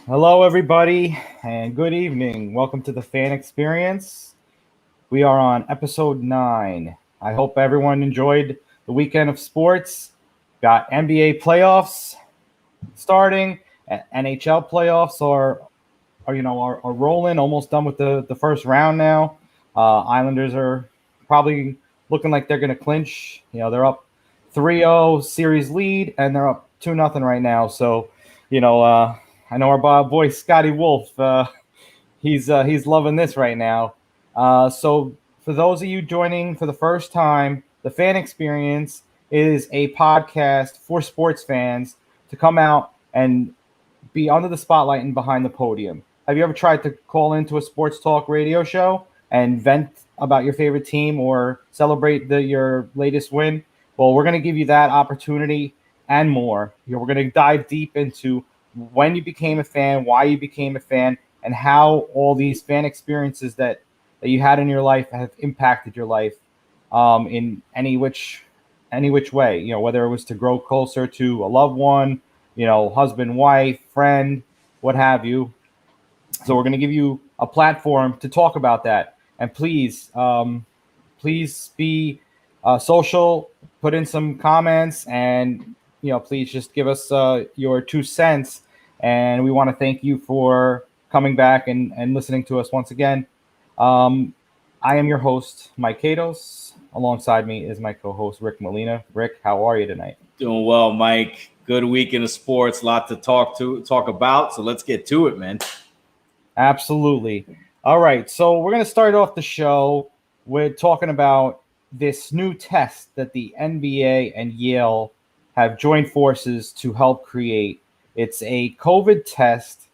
Hello, everybody, and good evening. Welcome to the Fan Experience. We are on episode 9. I hope everyone enjoyed the weekend of sports. Got NBA playoffs starting, NHL playoffs are rolling. Almost done with the first round now. Islanders are probably looking like they're going to clinch. They're up 3-0 series lead, and they're up 2-0 right now. So, I know our boy Scotty Wolff. He's loving this right now. So for those of you joining for the first time, the Fan Experience is a podcast for sports fans to come out and be under the spotlight and behind the podium. Have you ever tried to call into a sports talk radio show and vent about your favorite team or celebrate your latest win? Well, we're going to give you that opportunity and more. We're going to dive deep into when you became a fan, why you became a fan, and how all these fan experiences that you had in your life have impacted your life in any which way. Whether it was to grow closer to a loved one, husband, wife, friend, what have you. So we're going to give you a platform to talk about that. And please be social, put in some comments, and please just give us your 2 cents. And we want to thank you for coming back and listening to us once again. I am your host, Mike Katos. Alongside me is my co-host, Rick Molina. Rick, how are you tonight? Doing well, Mike. Good weekend of sports. A lot to talk about. So let's get to it, man. Absolutely. All right. So we're going to start off the show with talking about this new test that the NBA and Yale have joined forces to help create. It's a COVID test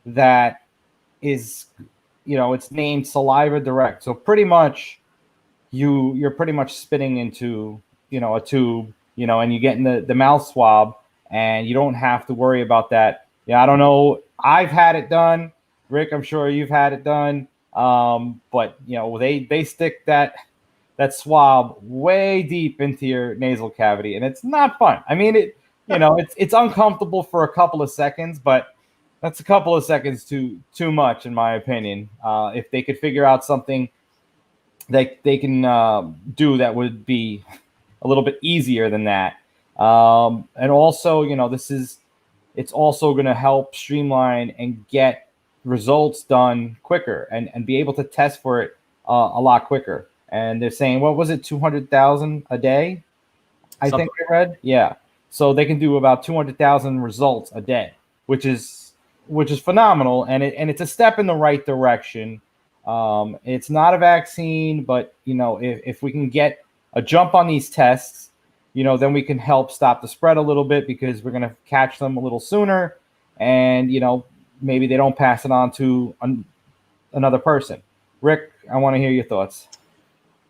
that is, it's named Saliva Direct. So pretty much you're pretty much spitting into, a tube, and you get in the mouth swab, and you don't have to worry about that. Yeah, I don't know. I've had it done. Rick, I'm sure you've had it done. But they stick that swab way deep into your nasal cavity, and it's not fun. I mean, it's uncomfortable for a couple of seconds, but that's a couple of seconds too much, in my opinion. If they could figure out something that they can do that would be a little bit easier than that. And also, it's also going to help streamline and get results done quicker and be able to test for it a lot quicker. And they're saying, what was it, 200,000 a day? I think I read. Yeah. So they can do about 200,000 results a day, which is phenomenal. And it's a step in the right direction. It's not a vaccine, but if we can get a jump on these tests, then we can help stop the spread a little bit, because we're going to catch them a little sooner, and maybe they don't pass it on to another person. Rick, I want to hear your thoughts.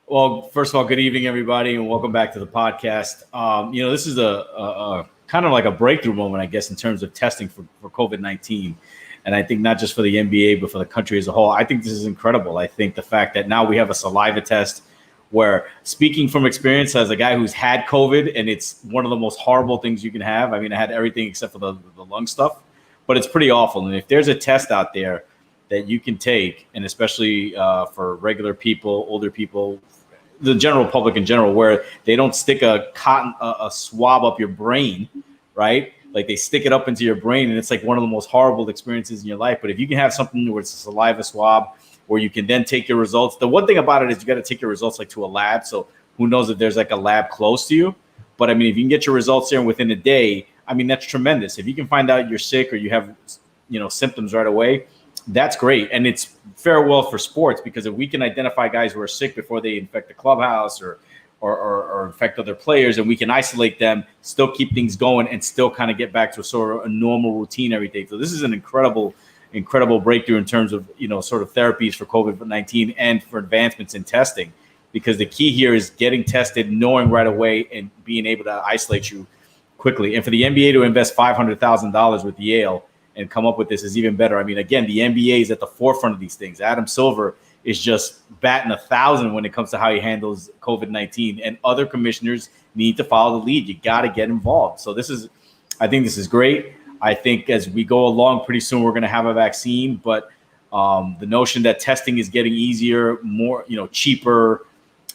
Well, first of all, good evening, everybody, and welcome back to the podcast. This is a kind of like a breakthrough moment, I guess, in terms of testing for COVID-19. And I think not just for the NBA, but for the country as a whole. I think this is incredible. I think the fact that now we have a saliva test where, speaking from experience as a guy who's had COVID, and it's one of the most horrible things you can have. I mean, I had everything except for the lung stuff, but it's pretty awful. And if there's a test out there that you can take, and especially for regular people, older people, the general public in general, where they don't stick a swab up your brain, right? Like they stick it up into your brain, and it's like one of the most horrible experiences in your life. But if you can have something where it's a saliva swab, where you can then take your results. The one thing about it is you got to take your results like to a lab. So who knows if there's like a lab close to you. But I mean, if you can get your results there within a day, I mean, that's tremendous. If you can find out you're sick or you have, symptoms right away, that's great. And it's farewell for sports, because if we can identify guys who are sick before they infect the clubhouse or infect other players, and we can isolate them, still keep things going, and still kind of get back to a sort of a normal routine every day. So this is an incredible breakthrough in terms of, sort of therapies for COVID-19 and for advancements in testing, because the key here is getting tested, knowing right away, and being able to isolate you quickly. And for the NBA to invest $500,000 with Yale and come up with this is even better. I mean, again, the NBA is at the forefront of these things. Adam Silver is just batting 1,000 when it comes to how he handles COVID-19, and other commissioners need to follow the lead. You got to get involved. So I think this is great. I think as we go along, pretty soon we're going to have a vaccine. But the notion that testing is getting easier, more, cheaper,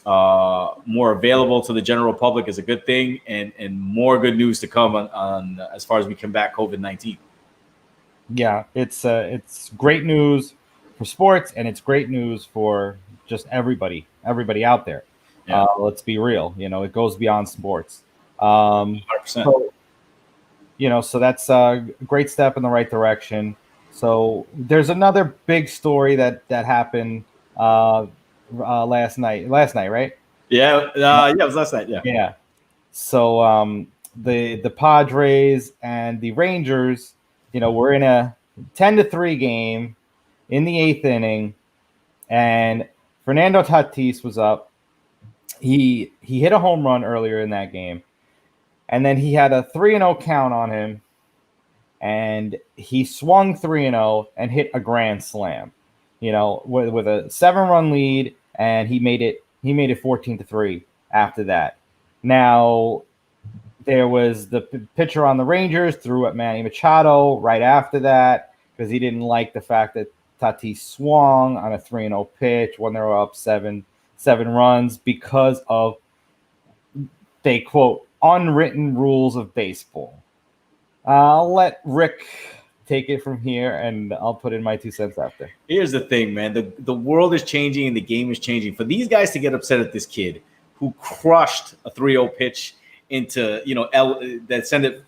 more available to the general public is a good thing, and more good news to come on as far as we combat COVID-19. Yeah, it's great news for sports, and it's great news for just everybody out there. Yeah. Let's be real. It goes beyond sports. 100%. So that's a great step in the right direction. So there's another big story that happened last night. Last night, right? Yeah, it was last night. Yeah. Yeah. So the Padres and the Rangers, we're in a 10-3 game in the 8th inning, and Fernando Tatis was up. He hit a home run earlier in that game, and then he had a 3-0 count on him, and he swung 3-0 and hit a grand slam, with a 7-run lead, and he made it 14-3 after that. Now, there was the pitcher on the Rangers threw at Manny Machado right after that because he didn't like the fact that Tatis swung on a 3-0 pitch when they were up seven runs because of, they quote, unwritten rules of baseball. I'll let Rick take it from here, and I'll put in my 2 cents after. Here's the thing, man. The world is changing and the game is changing. For these guys to get upset at this kid who crushed a 3-0 pitch into, that send it,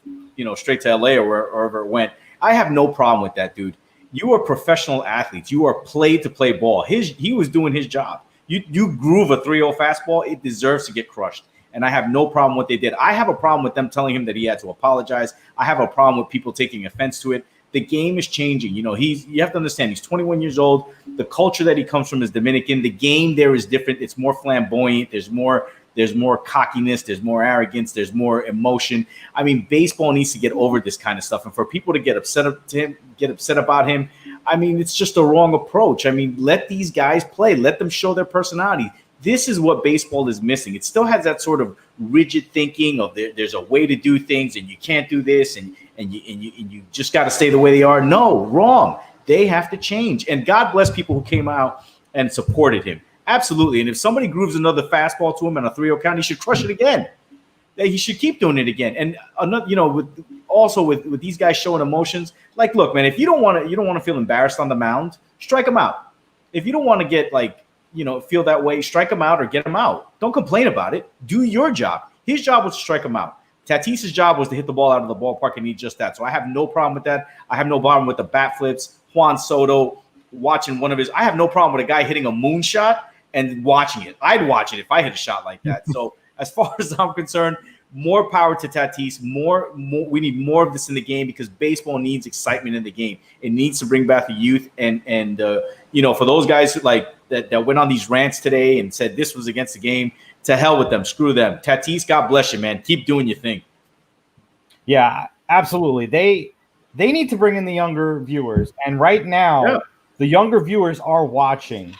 straight to LA or wherever it went, I have no problem with that, dude. You are professional athletes. You are played to play ball. He was doing his job. You groove a 3-0 fastball, it deserves to get crushed. And I have no problem with what they did. I have a problem with them telling him that he had to apologize. I have a problem with people taking offense to it. The game is changing. You have to understand, he's 21 years old. The culture that he comes from is Dominican. The game there is different. It's more flamboyant. There's more cockiness. There's more arrogance. There's more emotion. I mean, baseball needs to get over this kind of stuff. And for people to get upset about him, I mean, it's just a wrong approach. I mean, let these guys play. Let them show their personality. This is what baseball is missing. It still has that sort of rigid thinking of there's a way to do things and you can't do this and you just got to stay the way they are. No, wrong. They have to change. And God bless people who came out and supported him. Absolutely. And if somebody grooves another fastball to him on a 3-0 count, he should crush it again. He should keep doing it again. And another, with these guys showing emotions, like, look, man, if you don't want to feel embarrassed on the mound, strike him out. If you don't want to get feel that way, strike him out or get him out. Don't complain about it. Do your job. His job was to strike him out. Tatis's job was to hit the ball out of the ballpark, and he did just that. So I have no problem with that. I have no problem with the bat flips. Juan Soto watching one of his. I have no problem with a guy hitting a moonshot and watching it. I'd watch it if I hit a shot like that. So as far as I'm concerned, more power to Tatis. More. We need more of this in the game because baseball needs excitement in the game. It needs to bring back the youth. And for those guys like that went on these rants today and said this was against the game, to hell with them. Screw them. Tatis, God bless you, man. Keep doing your thing. Yeah, absolutely. They need to bring in the younger viewers. And right now, the younger viewers are watching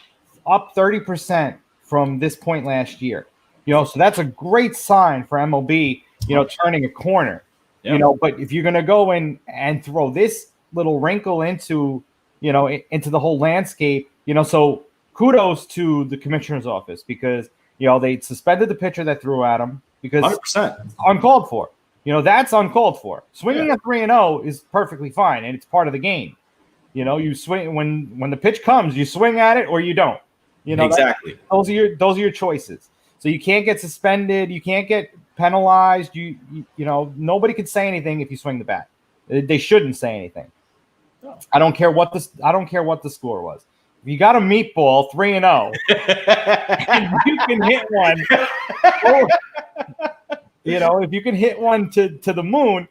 up 30% from this point last year. So that's a great sign for MLB, turning a corner. Yeah. But if you're going to go in and throw this little wrinkle into the whole landscape, so kudos to the commissioner's office because, they suspended the pitcher that threw at him because 100%. it's uncalled for. That's uncalled for. Swinging at 3-0 is perfectly fine, and it's part of the game. You swing when the pitch comes, you swing at it or you don't. Exactly. Those are your choices. So you can't get suspended. You can't get penalized. Nobody can say anything if you swing the bat. They shouldn't say anything. No. I don't care what the score was. If you got a meatball 3-0, and you can hit one, if you can hit one to the moon,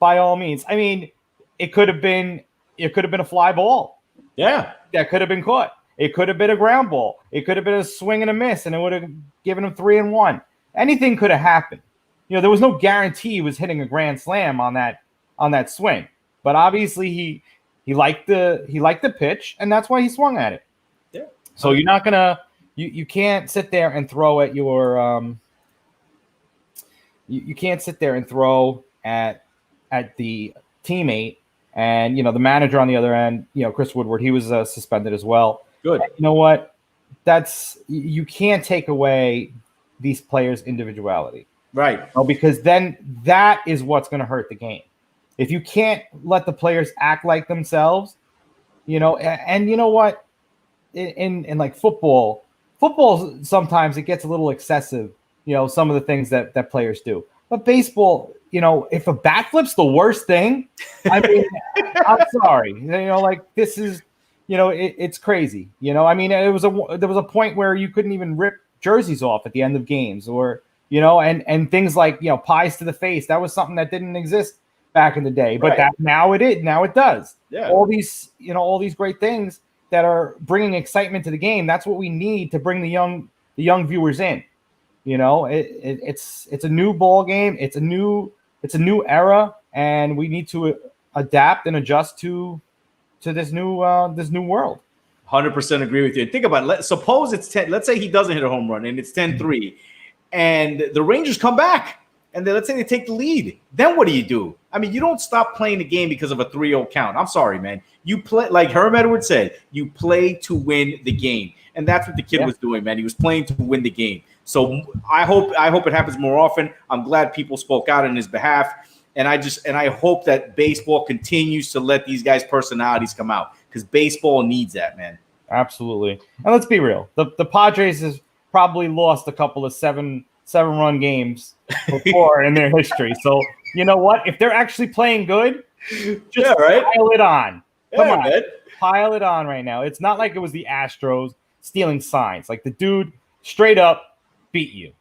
by all means. I mean, it could have been a fly ball. Yeah, that could have been caught. It could have been a ground ball. It could have been a swing and a miss, and it would have given him 3-1. Anything could have happened. There was no guarantee he was hitting a grand slam on that swing. But obviously he liked the pitch, and that's why he swung at it. Yeah. So you're not gonna you can't sit there and throw at your you can't sit there and throw at the teammate, and the manager on the other end, Chris Woodward, he was suspended as well. Good. And you know what? You can't take away these players' individuality, Right? Because then that is what's going to hurt the game. If you can't let the players act like themselves, and you know what, in like football sometimes it gets a little excessive. Some of the things that players do. But baseball, if a backflip's the worst thing, I mean, I'm sorry. Like this is, it's crazy. I mean, there was a point where you couldn't even rip jerseys off at the end of games, or and things like pies to the face. That was something that didn't exist back in the day, but Right. now it does. Yeah. All these great things that are bringing excitement to the game. That's what we need to bring the young viewers in. It's a new ball game. It's a new era, and we need to adapt and adjust to this new world. 100% agree with you. Think about it. Suppose it's 10. Let's say he doesn't hit a home run and it's 10-3, and the Rangers come back, and then let's say they take the lead. Then what do? I mean, you don't stop playing the game because of a 3-0 count. I'm sorry, man. You play, like Herm Edwards said, you play to win the game. And that's what the kid was doing, man. He was playing to win the game. So I hope it happens more often. I'm glad people spoke out on his behalf. And I hope that baseball continues to let these guys' personalities come out, because baseball needs that, man. Absolutely. And let's be real. The Padres has probably lost a couple of seven-run games before in their history. So you know what? If they're actually playing good, just pile it on. Come on, man. Pile it on right now. It's not like it was the Astros stealing signs. Like the dude straight up beat you,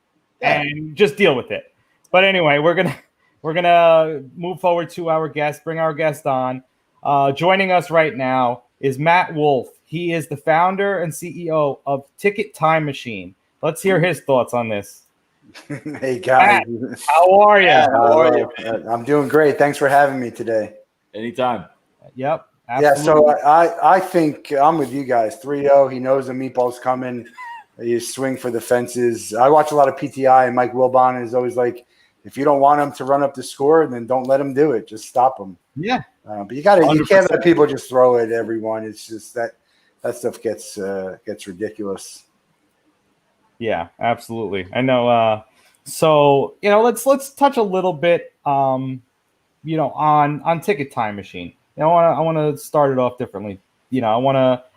and just deal with it. But anyway, we're gonna move forward to our guest. Bring our guest on. Joining us right now is Matt Wolff. He is the founder and CEO of Ticket Time Machine. Let's hear his thoughts on this. Hey guys, Matt, how are you? How are you? I'm doing great. Thanks for having me today. Anytime. Yep. Absolutely. Yeah, so I think I'm with you guys. 3-0. He knows the meatball's coming. You swing for the fences. I watch a lot of PTI, and Mike Wilbon is always like, if you don't want him to run up the score, then don't let him do it. Just stop him. Yeah. But you can't let people just throw at everyone. It's just that stuff gets ridiculous. Yeah, absolutely. I know. So let's touch a little bit, on Ticket Time Machine. I want to start it off differently.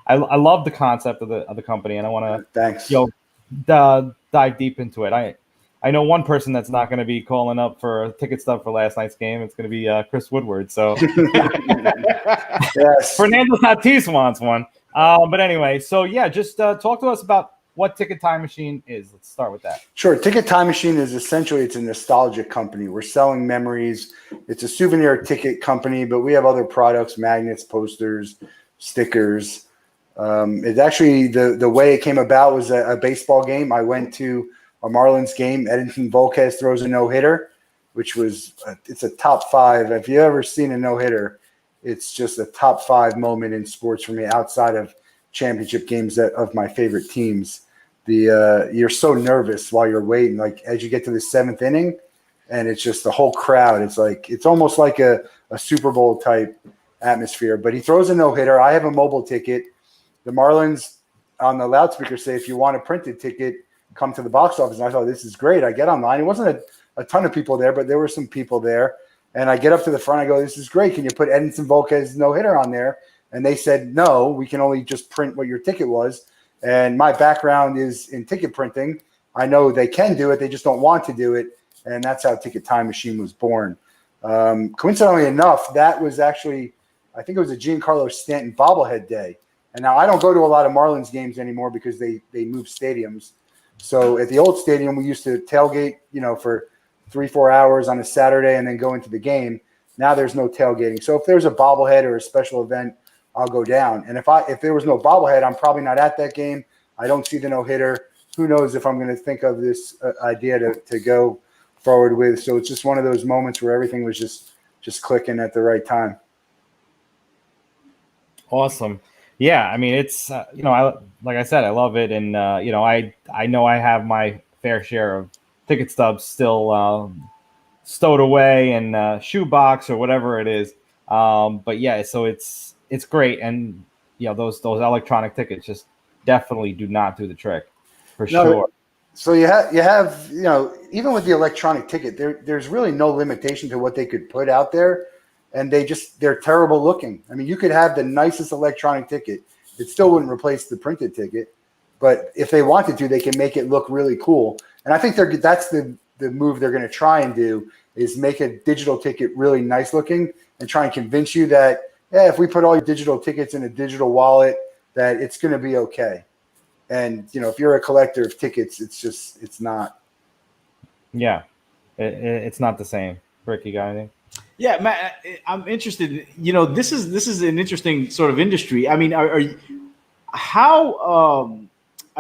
I love the concept of the company, and I want to dive deep into it. I know one person that's not going to be calling up for a ticket stub for last night's game. It's going to be Chris Woodward. So yes. Fernando Tatis wants one. But anyway, so just talk to us about what Ticket Time Machine is. Let's start with that. Sure. Ticket Time Machine is essentially, it's a nostalgia company. We're selling memories. It's a souvenir ticket company, but we have other products, magnets, posters, stickers. It's actually the way it came about was a baseball game. I went to a Marlins game. Edinson Volquez throws a no-hitter, which was it's a top 5. If you ever seen a no-hitter, it's just a top 5 moment in sports for me outside of championship games of my favorite teams. You're so nervous while you're waiting, like as you get to the 7th inning, and it's just the whole crowd. It's almost like a Super Bowl type atmosphere. But he throws a no-hitter. I have a mobile ticket. The Marlins on the loudspeaker say, if you want a printed ticket, come to the box office. And I thought, this is great. I get online. It wasn't a ton of people there, but there were some people there. And I get up to the front. I go, this is great. Can you put Edinson Volquez no-hitter on there? And they said, no, we can only just print what your ticket was. And my background is in ticket printing. I know they can do it. They just don't want to do it. And that's how Ticket Time Machine was born. Coincidentally enough, that was actually, I think it was a Giancarlo Stanton bobblehead day. And now I don't go to a lot of Marlins games anymore because they moved stadiums. So at the old stadium, we used to tailgate, for 3-4 hours on a Saturday and then go into the game. Now there's no tailgating. So if there's a bobblehead or a special event, I'll go down. And if there was no bobblehead, I'm probably not at that game. I don't see the no-hitter. Who knows if I'm going to think of this idea to go forward with. So it's just one of those moments where everything was just clicking at the right time. Awesome. Yeah, I mean, it's like I said, I love it, and I know I have my fair share of ticket stubs still stowed away in shoebox or whatever it is. But yeah, so it's great, and those electronic tickets just definitely do not do the trick for sure. So you have even with the electronic ticket, there's really no limitation to what they could put out there, and they're terrible looking. I mean, you could have the nicest electronic ticket, it still wouldn't replace the printed ticket, but if they wanted to, they can make it look really cool. And I think that's the move they're going to try and do, is make a digital ticket really nice looking and try and convince you that if we put all your digital tickets in a digital wallet, that it's going to be okay. And, if you're a collector of tickets, it's not. Yeah, it's not the same. Rick, you got anything? Yeah, Matt, I'm interested. This is an interesting sort of industry. I mean, I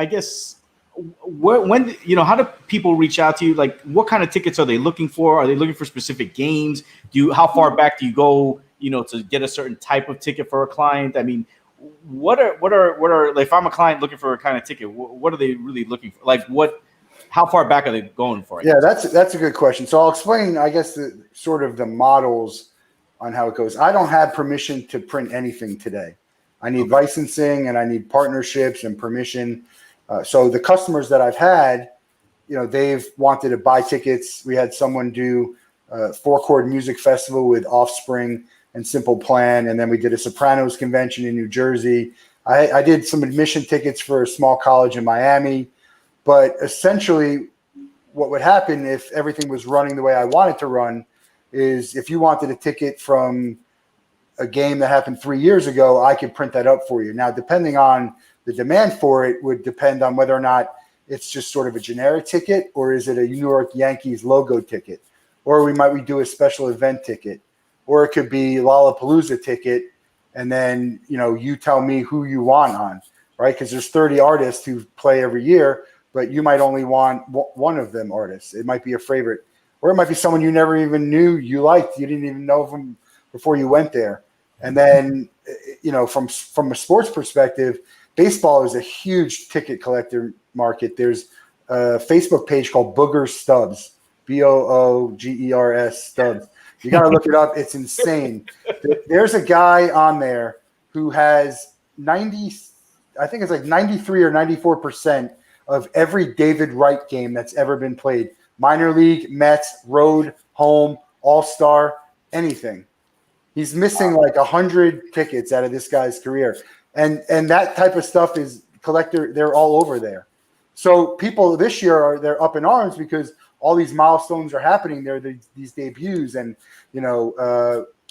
guess, when how do people reach out to you? Like, what kind of tickets are they looking for? Are they looking for specific games? How far back do you go, to get a certain type of ticket for a client? I mean, what are if I'm a client looking for a kind of ticket, what are they really looking for? Like, how far back are they going for? Yeah, that's a good question. So I'll explain, I guess, the models on how it goes. I don't have permission to print anything today. I need licensing, and I need partnerships and permission. So the customers that I've had, they've wanted to buy tickets. We had someone do a 4-chord music festival with Offspring and Simple Plan, and then we did a Sopranos convention in New Jersey. I did some admission tickets for a small college in Miami. But essentially, what would happen if everything was running the way I want it to run is, if you wanted a ticket from a game that happened 3 years ago, I could print that up for you. Now, depending on the demand for it would depend on whether or not it's just sort of a generic ticket, or is it a New York Yankees logo ticket, or we do a special event ticket, or it could be Lollapalooza ticket, and then you tell me who you want on, right? Because there's 30 artists who play every year, but you might only want one of them artists. It might be a favorite, or it might be someone you never even knew you liked. You didn't even know them before you went there. And then, from a sports perspective, baseball is a huge ticket collector market. There's a Facebook page called Booger Stubs, Boogers Stubs. You got to look it up. It's insane. There's a guy on there who has 93 or 94% of every David Wright game that's ever been played. Minor league, Mets, road, home, all-star, anything. He's missing like 100 tickets out of this guy's career. And that type of stuff is collector. They're all over there. So people this year they're up in arms because all these milestones are happening. There are these debuts, and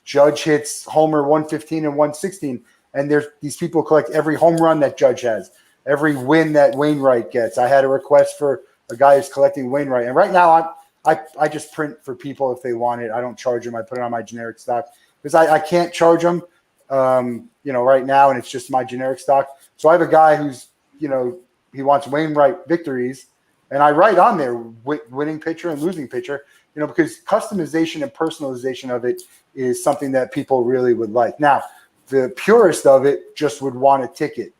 Judge hits homer 115 and 116, and there's these people collect every home run that Judge has, every win that Wainwright gets. I had a request for a guy who's collecting Wainwright, and right now I just print for people if they want it. I don't charge them. I put it on my generic stock because I can't charge them, right now, and it's just my generic stock. So I have a guy who's he wants Wainwright victories, and I write on there winning pitcher and losing pitcher, because customization and personalization of it is something that people really would like. Now, the purist of it just would want a ticket.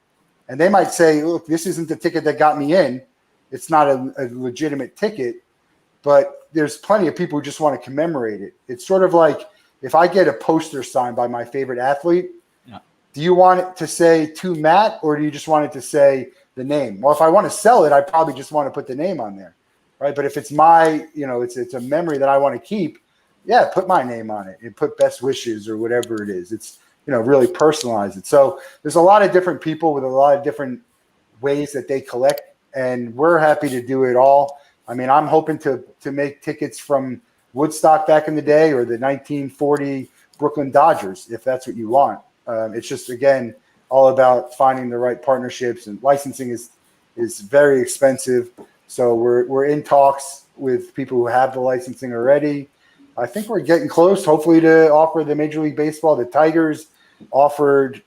And they might say, look, this isn't the ticket that got me in. It's not a legitimate ticket, but there's plenty of people who just want to commemorate it. It's sort of like if I get a poster signed by my favorite athlete, do you want it to say to Matt, or do you just want it to say the name? Well, if I want to sell it, I probably just want to put the name on there, right? But if it's my, it's a memory that I want to keep, put my name on it and put best wishes or whatever it is. It's, really personalize it. So there's a lot of different people with a lot of different ways that they collect, and we're happy to do it all. I mean, I'm hoping to make tickets from Woodstock back in the day, or the 1940 Brooklyn Dodgers, if that's what you want. It's just, again, all about finding the right partnerships, and licensing is very expensive. So we're in talks with people who have the licensing already. I think we're getting close, hopefully, to offer the Major League Baseball. The Tigers offered,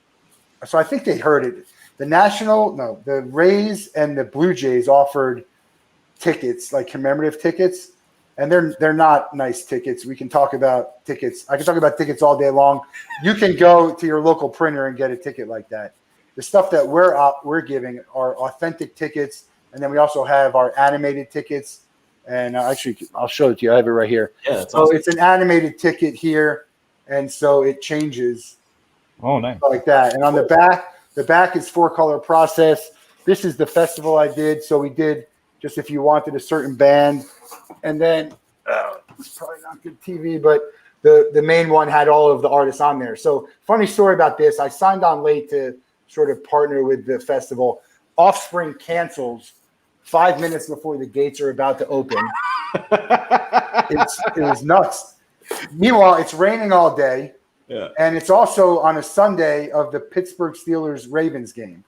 so I think they heard it. The Rays and the Blue Jays offered tickets, like commemorative tickets, and they're not nice tickets. We can talk about tickets. I can talk about tickets all day long. You can go to your local printer and get a ticket like that. The stuff that we're giving are authentic tickets, and then we also have our animated tickets. And actually, I'll show it to you. I have it right here. Yeah, that's so awesome. It's an animated ticket here. and so it changes. Oh, nice. Like that. And on the back is 4-color process. This is the festival I did. So we did just if you wanted a certain band. And then it's probably not good TV, but the main one had all of the artists on there. So funny story about this. I signed on late to sort of partner with the festival. Offspring cancels 5 minutes before the gates are about to open. It was nuts. Meanwhile, it's raining all day. Yeah. And it's also on a Sunday of the Pittsburgh Steelers-Ravens game.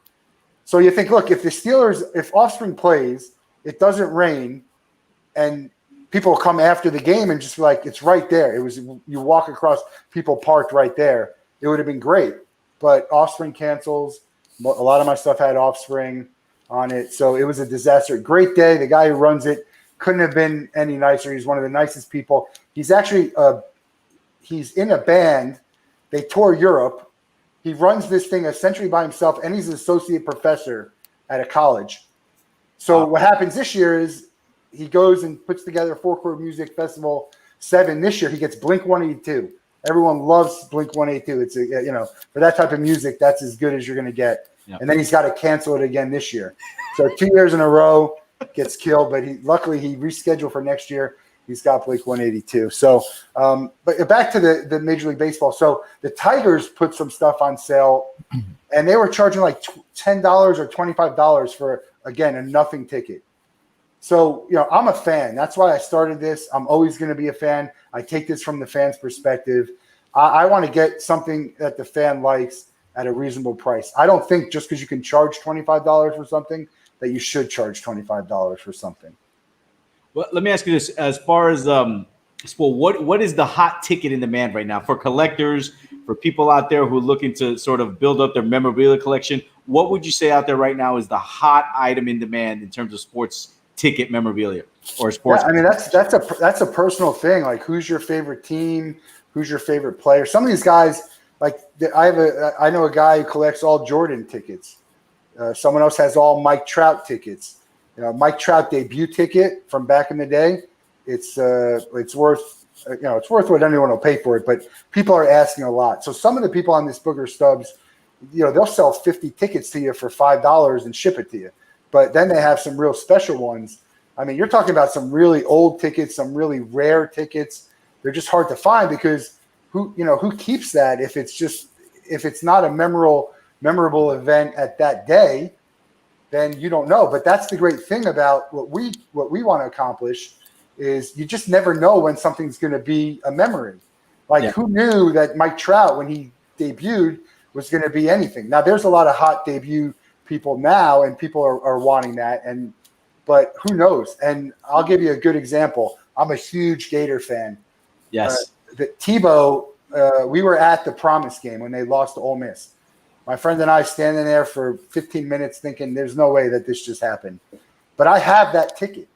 So you think, look, if Offspring plays, it doesn't rain, and people come after the game and just be like, it's right there. You walk across, people parked right there. It would have been great. But Offspring cancels. A lot of my stuff had Offspring on it. So it was a disaster. Great day. The guy who runs it couldn't have been any nicer. He's one of the nicest people. He's actually he's in a band. They tour Europe. He runs this thing essentially by himself, and he's an associate professor at a college. So what happens this year is he goes and puts together 4-Chord Music Festival 7. This year he gets Blink 182. Everyone loves Blink 182. It's for that type of music, that's as good as you're going to get. Yep. And then he's got to cancel it again this year. So 2 years in a row gets killed, but luckily he rescheduled for next year. He's got Blink 182. So, but back to the Major League Baseball. So the Tigers put some stuff on sale, and they were charging like $10 or $25 for, again, a nothing ticket. So, I'm a fan. That's why I started this. I'm always going to be a fan. I take this from the fan's perspective. I want to get something that the fan likes at a reasonable price. I don't think just because you can charge $25 for something that you should charge $25 for something. Well, let me ask you this: as far as what is the hot ticket in demand right now for collectors, for people out there who are looking to sort of build up their memorabilia collection? What would you say out there right now is the hot item in demand in terms of sports ticket memorabilia or sports? Yeah, I mean that's a personal thing. Like, who's your favorite team? Who's your favorite player? Some of these guys, like I know a guy who collects all Jordan tickets. Someone else has all Mike Trout tickets. Mike Trout debut ticket from back in the day. It's worth what anyone will pay for it. But people are asking a lot. So some of the people on this Booger Stubs, they'll sell 50 tickets to you for $5 and ship it to you. But then they have some real special ones. I mean, you're talking about some really old tickets, some really rare tickets. They're just hard to find because who keeps that if it's not a memorable event at that day, then you don't know. But that's the great thing about what we want to accomplish is you just never know when something's going to be a memory. Like, who knew that Mike Trout, when he debuted, was going to be anything? Now, there's a lot of hot debut people now, and people are wanting that. But who knows? And I'll give you a good example. I'm a huge Gator fan. Yes. Tebow, we were at the Promise game when they lost to Ole Miss. My friend and I standing there for 15 minutes thinking there's no way that this just happened. But I have that ticket.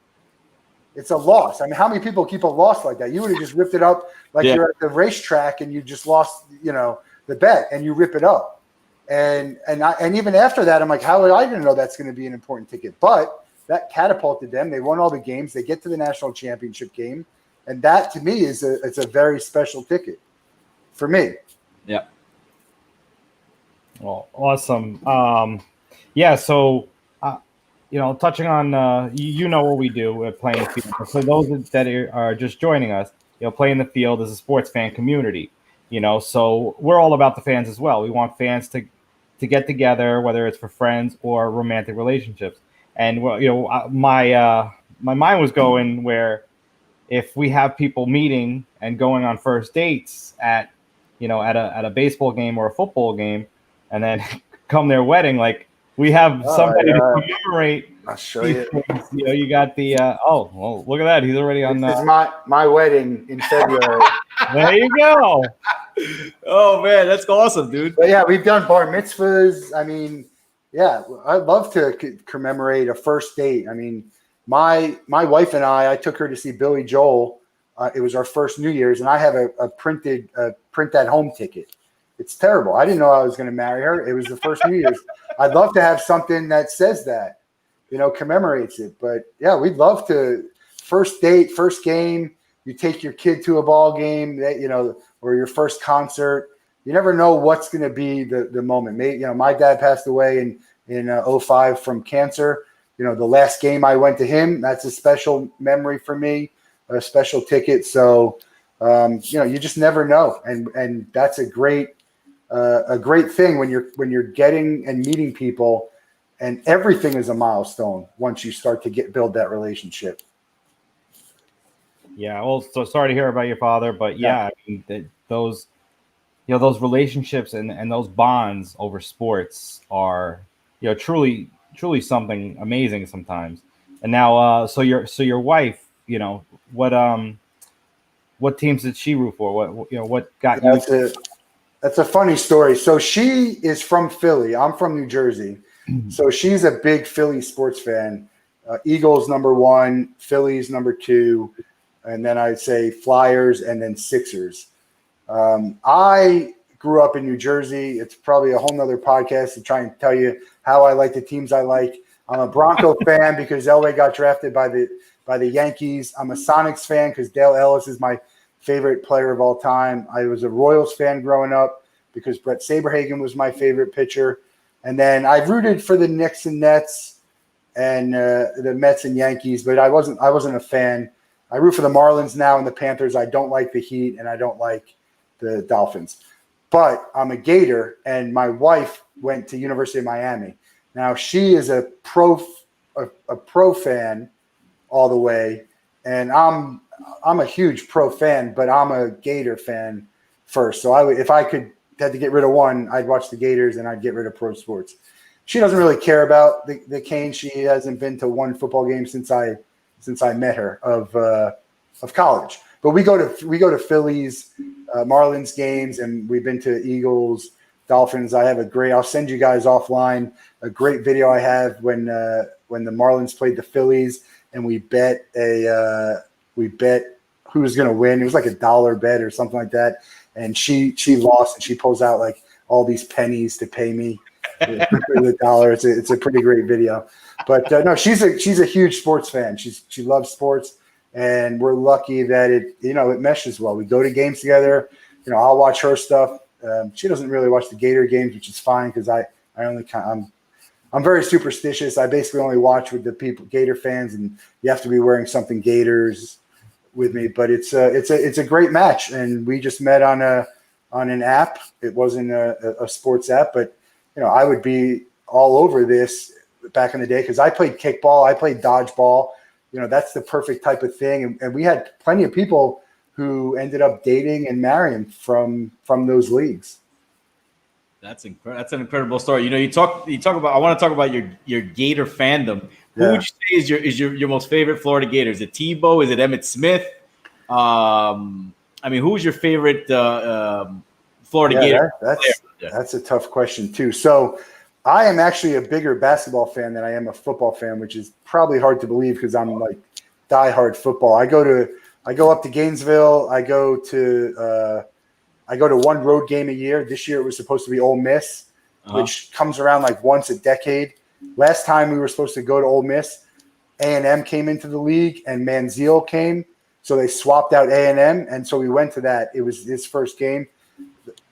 It's a loss. I mean, how many people keep a loss like that? You would have just ripped it up like you're at the racetrack and you just lost, the bet, and you rip it up. And even after that, I'm like, how would I even know that's going to be an important ticket? But that catapulted them. They won all the games. They get to the national championship game. And that, to me, it's a very special ticket for me. Yeah. Well, awesome. So, touching on, what we do at Playing the Field. For those that are just joining us, Playing the Field is a sports fan community, so we're all about the fans as well. We want fans to get together, whether it's for friends or romantic relationships. And, my mind was going where if we have people meeting and going on first dates at a baseball game or a football game, and then come their wedding, like we have somebody to commemorate. I'll show you. Things. You got the look at that. He's already on. This is my wedding in February. There you go. Oh man, that's awesome, dude. But yeah, we've done bar mitzvahs. I mean, yeah, I'd love to commemorate a first date. I mean, my wife and I took her to see Billy Joel. It was our first New Year's, and I have a print at home ticket. It's terrible. I didn't know I was going to marry her. It was the first New Year's. I'd love to have something that says that, commemorates it. But yeah, we'd love to first date, first game, you take your kid to a ball game, or your first concert. You never know what's going to be the moment. Maybe, my dad passed away in 2005 from cancer. The last game I went to him, that's a special memory for me, a special ticket. So, you just never know. And that's a great thing when you're getting and meeting people, and everything is a milestone once you start to build that relationship. Yeah. Well, so sorry to hear about your father, but yeah, I mean, those relationships and those bonds over sports are, truly something amazing sometimes. And now, so your wife, what teams did she root for? What got you? That's a funny story. So she is from Philly. I'm from New Jersey. So she's a big Philly sports fan. Eagles #1, Phillies #2, and then I'd say Flyers and then Sixers. I grew up in New Jersey. It's probably a whole nother podcast to try and tell you how I like the teams I like. I'm a Bronco fan because Elway got drafted by the Yankees. I'm a Sonics fan because Dale Ellis is my favorite player of all time. I was a Royals fan growing up because Brett Saberhagen was my favorite pitcher. And then I rooted for the Knicks and Nets and the Mets and Yankees, but I wasn't a fan. I root for the Marlins now and the Panthers. I don't like the Heat and I don't like the Dolphins. But I'm a Gator, and my wife went to University of Miami. Now she is a pro fan all the way, and I'm a huge pro fan, but I'm a Gator fan first. So if I had to get rid of one, I'd watch the Gators and I'd get rid of pro sports. She doesn't really care about the Canes. She hasn't been to one football game since I met her of college. But we go to Phillies, Marlins games, and we've been to Eagles, Dolphins. I have I'll send you guys offline a great video I have when the Marlins played the Phillies, and we bet who was going to win. It was like $1 bet or something like that. And she lost, and she pulls out like all these pennies to pay me the dollar. It's a pretty great video. But no, she's a huge sports fan. She loves sports. And we're lucky that it meshes well. We go to games together. I'll watch her stuff. She doesn't really watch the Gator games, which is fine because I'm very superstitious. I basically only watch with the people, Gator fans, and you have to be wearing something Gators with me. But it's a great match, and we just met on an app. It wasn't a sports app, but I would be all over this back in the day because I played kickball, I played dodgeball. That's the perfect type of thing. And we had plenty of people who ended up dating and marrying from those leagues. That's incredible. That's an incredible story. You talk about. I want to talk about your Gator fandom. Who would you say is your most favorite Florida Gator? Is it Tebow? Is it Emmitt Smith? Who's your favorite Florida Gator player? That's a tough question too. So I am actually a bigger basketball fan than I am a football fan, which is probably hard to believe because I'm like diehard football. I go up to Gainesville. I go to one road game a year. This year it was supposed to be Ole Miss, which comes around like once a decade. Last time we were supposed to go to Ole Miss, A&M came into the league and Manziel came, so they swapped out A&M, and so we went to that. It was his first game.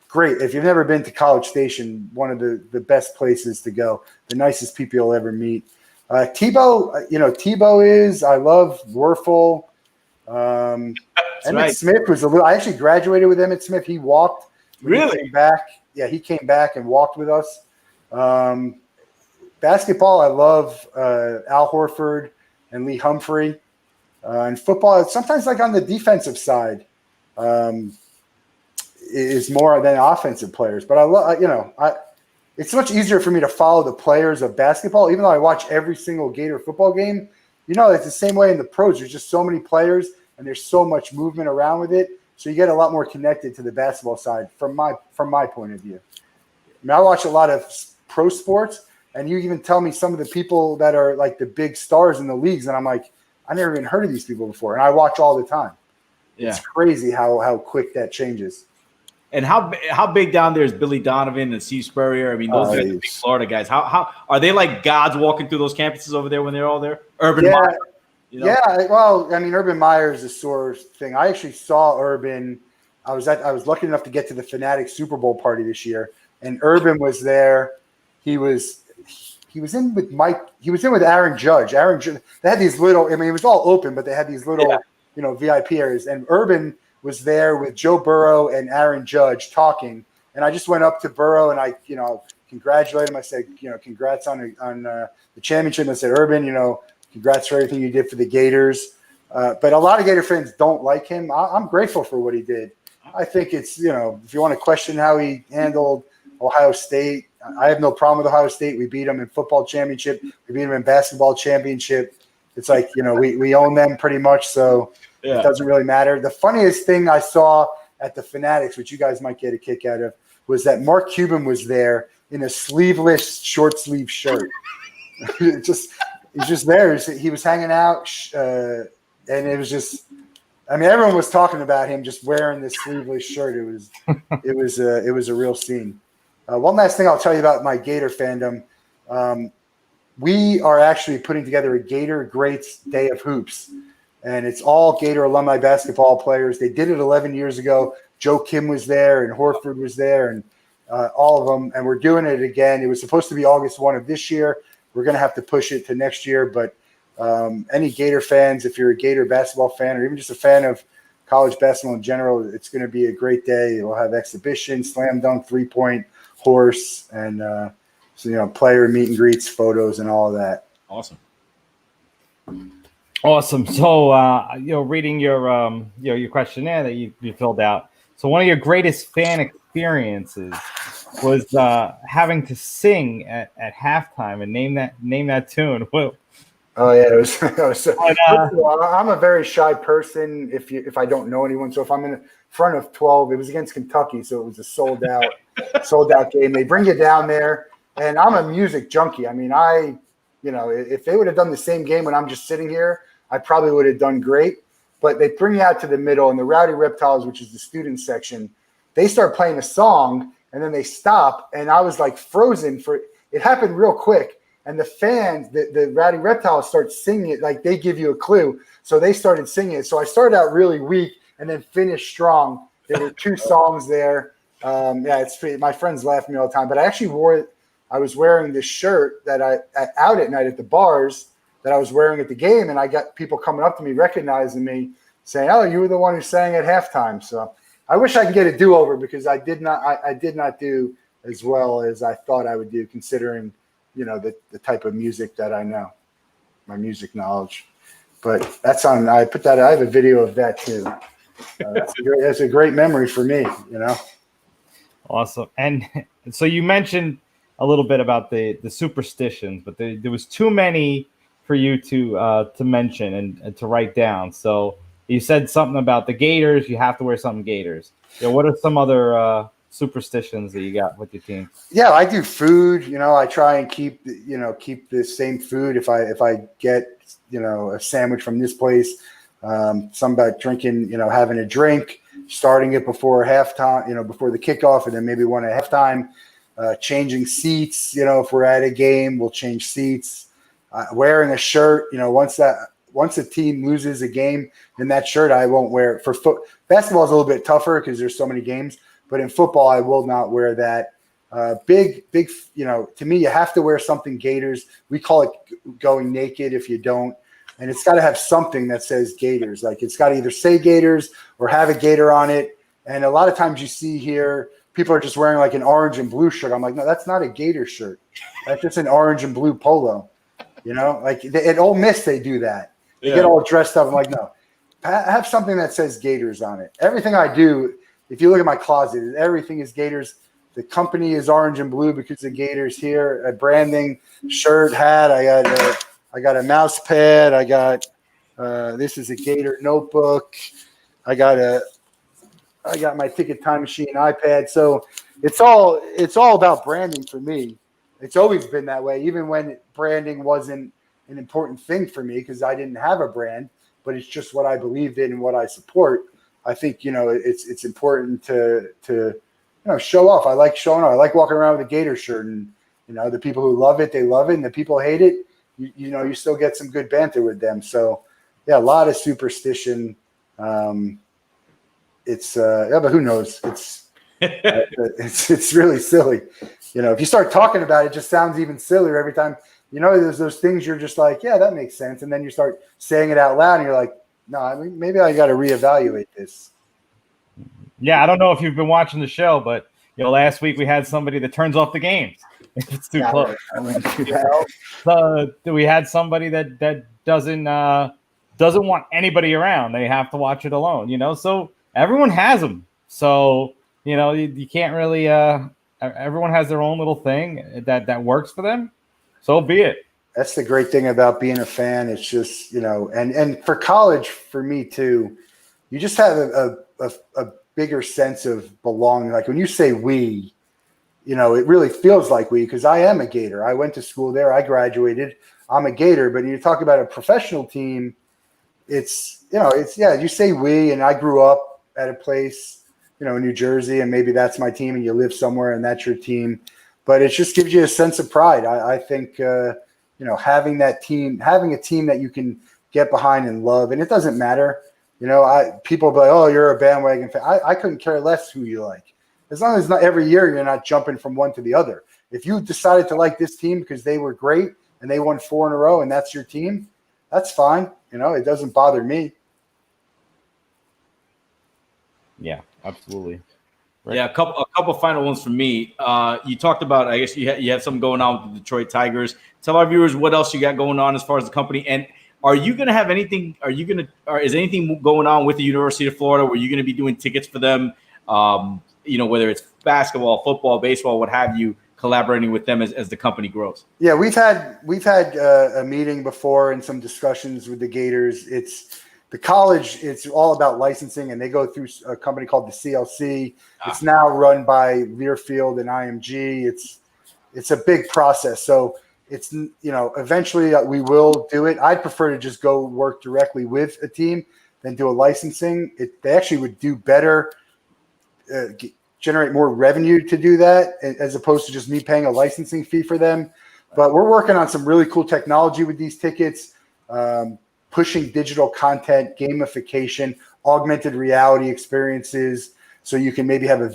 Great. If you've never been to College Station, one of the best places to go. The nicest people you'll ever meet. Tebow, Tebow is. I love Werfel. Emmitt Smith was I actually graduated with Emmitt Smith. He walked. Really? He came back. Yeah, he came back and walked with us. Basketball, I love Al Horford and Lee Humphrey. And football, sometimes like on the defensive side. Is more than offensive players, but I love, it's much easier for me to follow the players of basketball, even though I watch every single Gator football game. It's the same way in the pros. There's just so many players and there's so much movement around with it. So you get a lot more connected to the basketball side from my point of view. I watch a lot of pro sports, and you even tell me some of the people that are like the big stars in the leagues. And I'm like, I never even heard of these people before. And I watch all the time. Yeah. It's crazy how quick that changes. And how big down there is Billy Donovan and Steve Spurrier? I mean, those guys are big Florida guys. How are they like gods walking through those campuses over there when they're all there? Urban Meyer? You know? Yeah, well, I mean, Urban Meyer is a sore thing. I actually saw Urban. I was lucky enough to get to the Fanatics Super Bowl party this year, and Urban was there. He was in with Mike. He was in with Aaron Judge. They had these little. I mean, it was all open, but they had these little, VIP areas. And Urban was there with Joe Burrow and Aaron Judge talking. And I just went up to Burrow and I, congratulated him. I said, congrats on the championship. And I said, Urban, congrats for everything you did for the Gators. But a lot of Gator fans don't like him. I'm grateful for what he did. I think it's, if you want to question how he handled Ohio State, I have no problem with Ohio State. We beat them in football championship. We beat them in basketball championship. It's like, we own them pretty much. So it doesn't really matter. The funniest thing I saw at the Fanatics, which you guys might get a kick out of, was that Mark Cuban was there in a sleeveless short sleeve shirt. He's just there. He was hanging out. And it was just, I mean, everyone was talking about him just wearing this sleeveless shirt. It was a real scene. One last thing I'll tell you about my Gator fandom. We are actually putting together a Gator Greats Day of Hoops, and it's all Gator alumni basketball players. They did it 11 years ago. Joe Kim was there, and Horford was there, and all of them. And we're doing it again. It was supposed to be August 1 of this year. We're going to have to push it to next year, but any Gator fans, if you're a Gator basketball fan or even just a fan of college basketball in general, it's going to be a great day. We'll have exhibition, slam dunk, 3-point, horse, and player meet and greets, photos, and all of that. Awesome. So, reading your questionnaire that you filled out. So one of your greatest fan experiences was having to sing at halftime and name that tune. Whoa. Oh yeah, it was I'm a very shy person if I don't know anyone. So if I'm in front of 12, it was against Kentucky, so it was a sold out game. They bring you down there, and I'm a music junkie. I mean, if they would have done the same game when I'm just sitting here, I probably would have done great. But they bring you out to the middle, and the Rowdy Reptiles, which is the student section, they start playing a song, and then they stop, and I was like frozen it happened real quick. And the fans, the Rowdy Reptiles start singing it, like they give you a clue. So they started singing it. So I started out really weak and then finished strong. There were 2 songs there. My friends laugh at me all the time. But I actually I was wearing this shirt that out at night at the bars that I was wearing at the game. And I got people coming up to me, recognizing me, saying, "Oh, you were the one who sang at halftime." So I wish I could get a do-over because I did not do as well as I thought I would do, considering the type of music that I know, my music knowledge. But that's on. I have a video of that too. That's a great memory for me. Awesome. And so you mentioned a little bit about the superstitions, but there was too many for you to mention and to write down. So you said something about the Gators. You have to wear something Gators. What are some other superstitions that you got with your team? Yeah, I do food. I try and keep the same food. If I get a sandwich from this place, some about drinking, having a drink, starting it before halftime, before the kickoff, and then maybe one at halftime. Changing seats, if we're at a game, we'll change seats. Wearing a shirt, once a team loses a game, then that shirt I won't wear. For basketball is a little bit tougher because there's so many games. But in football, I will not wear that. Big, to me, you have to wear something Gators. We call it going naked if you don't. And it's got to have something that says Gators. Like it's got to either say Gators or have a Gator on it. And a lot of times you see here, people are just wearing like an orange and blue shirt. I'm like, no, that's not a Gator shirt. That's just an orange and blue polo. Like at Ole Miss, they do that. They get all dressed up. I'm like, no, have something that says Gators on it. Everything I do, if you look at my closet, everything is Gators. The company is orange and blue because the Gators here. A branding, shirt, hat. I got a mouse pad. I got this is a Gator notebook. I got my Ticket Time Machine iPad. So it's all about branding for me. It's always been that way, even when branding wasn't an important thing for me because I didn't have a brand, but it's just what I believed in and what I support. I think, it's important to show off. I like showing off. I like walking around with a Gator shirt, and, the people who love it, they love it. And the people who hate it, you still get some good banter with them. So yeah, a lot of superstition. But who knows? It's really silly. If you start talking about it, it just sounds even sillier every time. There's those things you're just like, yeah, that makes sense. And then you start saying it out loud and you're like, no, I mean, maybe I got to reevaluate this. Yeah, I don't know if you've been watching the show, but last week we had somebody that turns off the games if it's too close. We had somebody that doesn't want anybody around. They have to watch it alone. So everyone has them. So you can't really. Everyone has their own little thing that works for them. So be it. That's the great thing about being a fan. It's just and for college, for me too, you just have a bigger sense of belonging. Like when you say we, it really feels like we, because I am a Gator. I went to school there. I graduated. I'm a Gator. But you talk about a professional team, you say we, and I grew up at a place, in New Jersey, and maybe that's my team, and you live somewhere and that's your team. But it just gives you a sense of pride. I think, having a team that you can get behind and love, and it doesn't matter. People be like, oh, you're a bandwagon fan. I couldn't care less who you like. As long as not every year you're not jumping from one to the other. If you decided to like this team because they were great and they won 4 in a row and that's your team, that's fine. It doesn't bother me. Yeah, absolutely. Right. Yeah, a couple final ones from me. You talked about, I guess you have something going on with the Detroit Tigers. Tell our viewers what else you got going on as far as the company. And are you going to have anything? Is anything going on with the University of Florida? Where you're going to be doing tickets for them? Whether it's basketball, football, baseball, what have you, collaborating with them as the company grows. Yeah, we've had a meeting before and some discussions with the Gators. It's the college. It's all about licensing, and they go through a company called the CLC. It's now run by Learfield and IMG. It's a big process. So it's, eventually we will do it. I'd prefer to just go work directly with a team than do a licensing. They actually would do better, generate more revenue to do that, as opposed to just me paying a licensing fee for them. But we're working on some really cool technology with these tickets, pushing digital content, gamification, augmented reality experiences. So you can maybe have a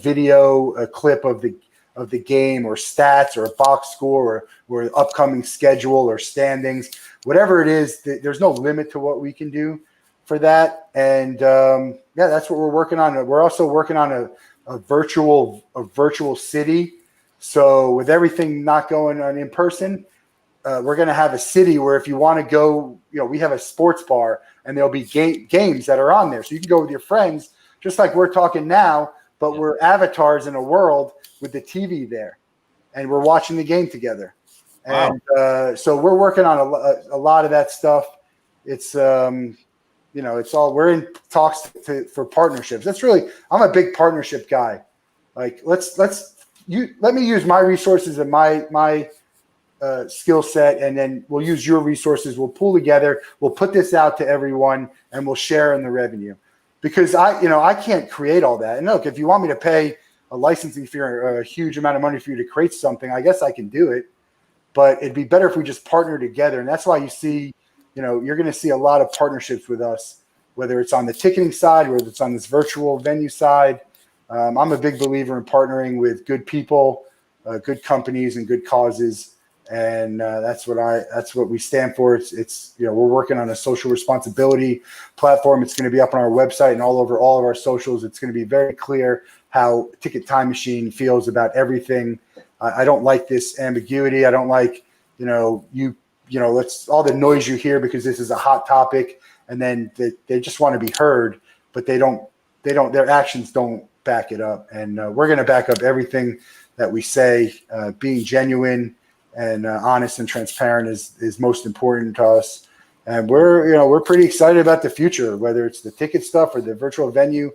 clip of the game, or stats, or a box score, or upcoming schedule, or standings, whatever it is. There's no limit to what we can do for that. And that's what we're working on. We're also working on a virtual city. So with everything not going on in person, we're going to have a city where if you want to go, we have a sports bar, and there'll be games that are on there. So you can go with your friends, just like we're talking now, but we're avatars in a world with the TV there, and we're watching the game together. Wow. And so we're working on a lot of that stuff. It's it's all, we're in talks for partnerships. I'm a big partnership guy. Like let me use my resources and my skill set, and then we'll use your resources. We'll pull together. We'll put this out to everyone, and we'll share in the revenue. Because I can't create all that. And look, if you want me to pay a licensing fee or a huge amount of money for you to create something, I guess I can do it. But it'd be better if we just partner together. And that's why you see, you're going to see a lot of partnerships with us, whether it's on the ticketing side, whether it's on this virtual venue side. I'm a big believer in partnering with good people, good companies, and good causes. And that's what we stand for. It's we're working on a social responsibility platform. It's going to be up on our website and all over all of our socials. It's going to be very clear how Ticket Time Machine feels about everything. I don't like this ambiguity. I don't like let's all the noise you hear because this is a hot topic, and then they just want to be heard, but their actions don't back it up. And we're going to back up everything that we say. Being genuine and honest and transparent is most important to us. And we're pretty excited about the future, whether it's the ticket stuff or the virtual venue.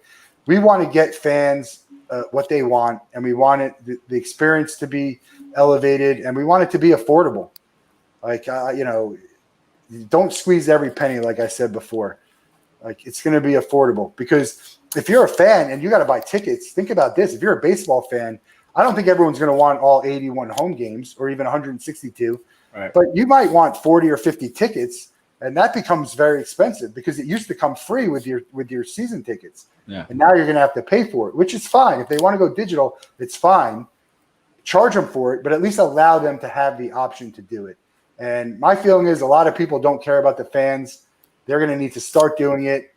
We want to get fans what they want, and we want the experience to be elevated, and we want it to be affordable. Like, don't squeeze every penny, like I said before. Like, it's going to be affordable, because if you're a fan and you got to buy tickets, think about this. If you're a baseball fan, I don't think everyone's going to want all 81 home games or even 162, right? But you might want 40 or 50 tickets And that becomes very expensive because it used to come free with your season tickets. Yeah. And now you're going to have to pay for it, which is fine. If they want to go digital, it's fine. Charge them for it, but at least allow them to have the option to do it. And my feeling is a lot of people don't care about the fans. They're going to need to start doing it.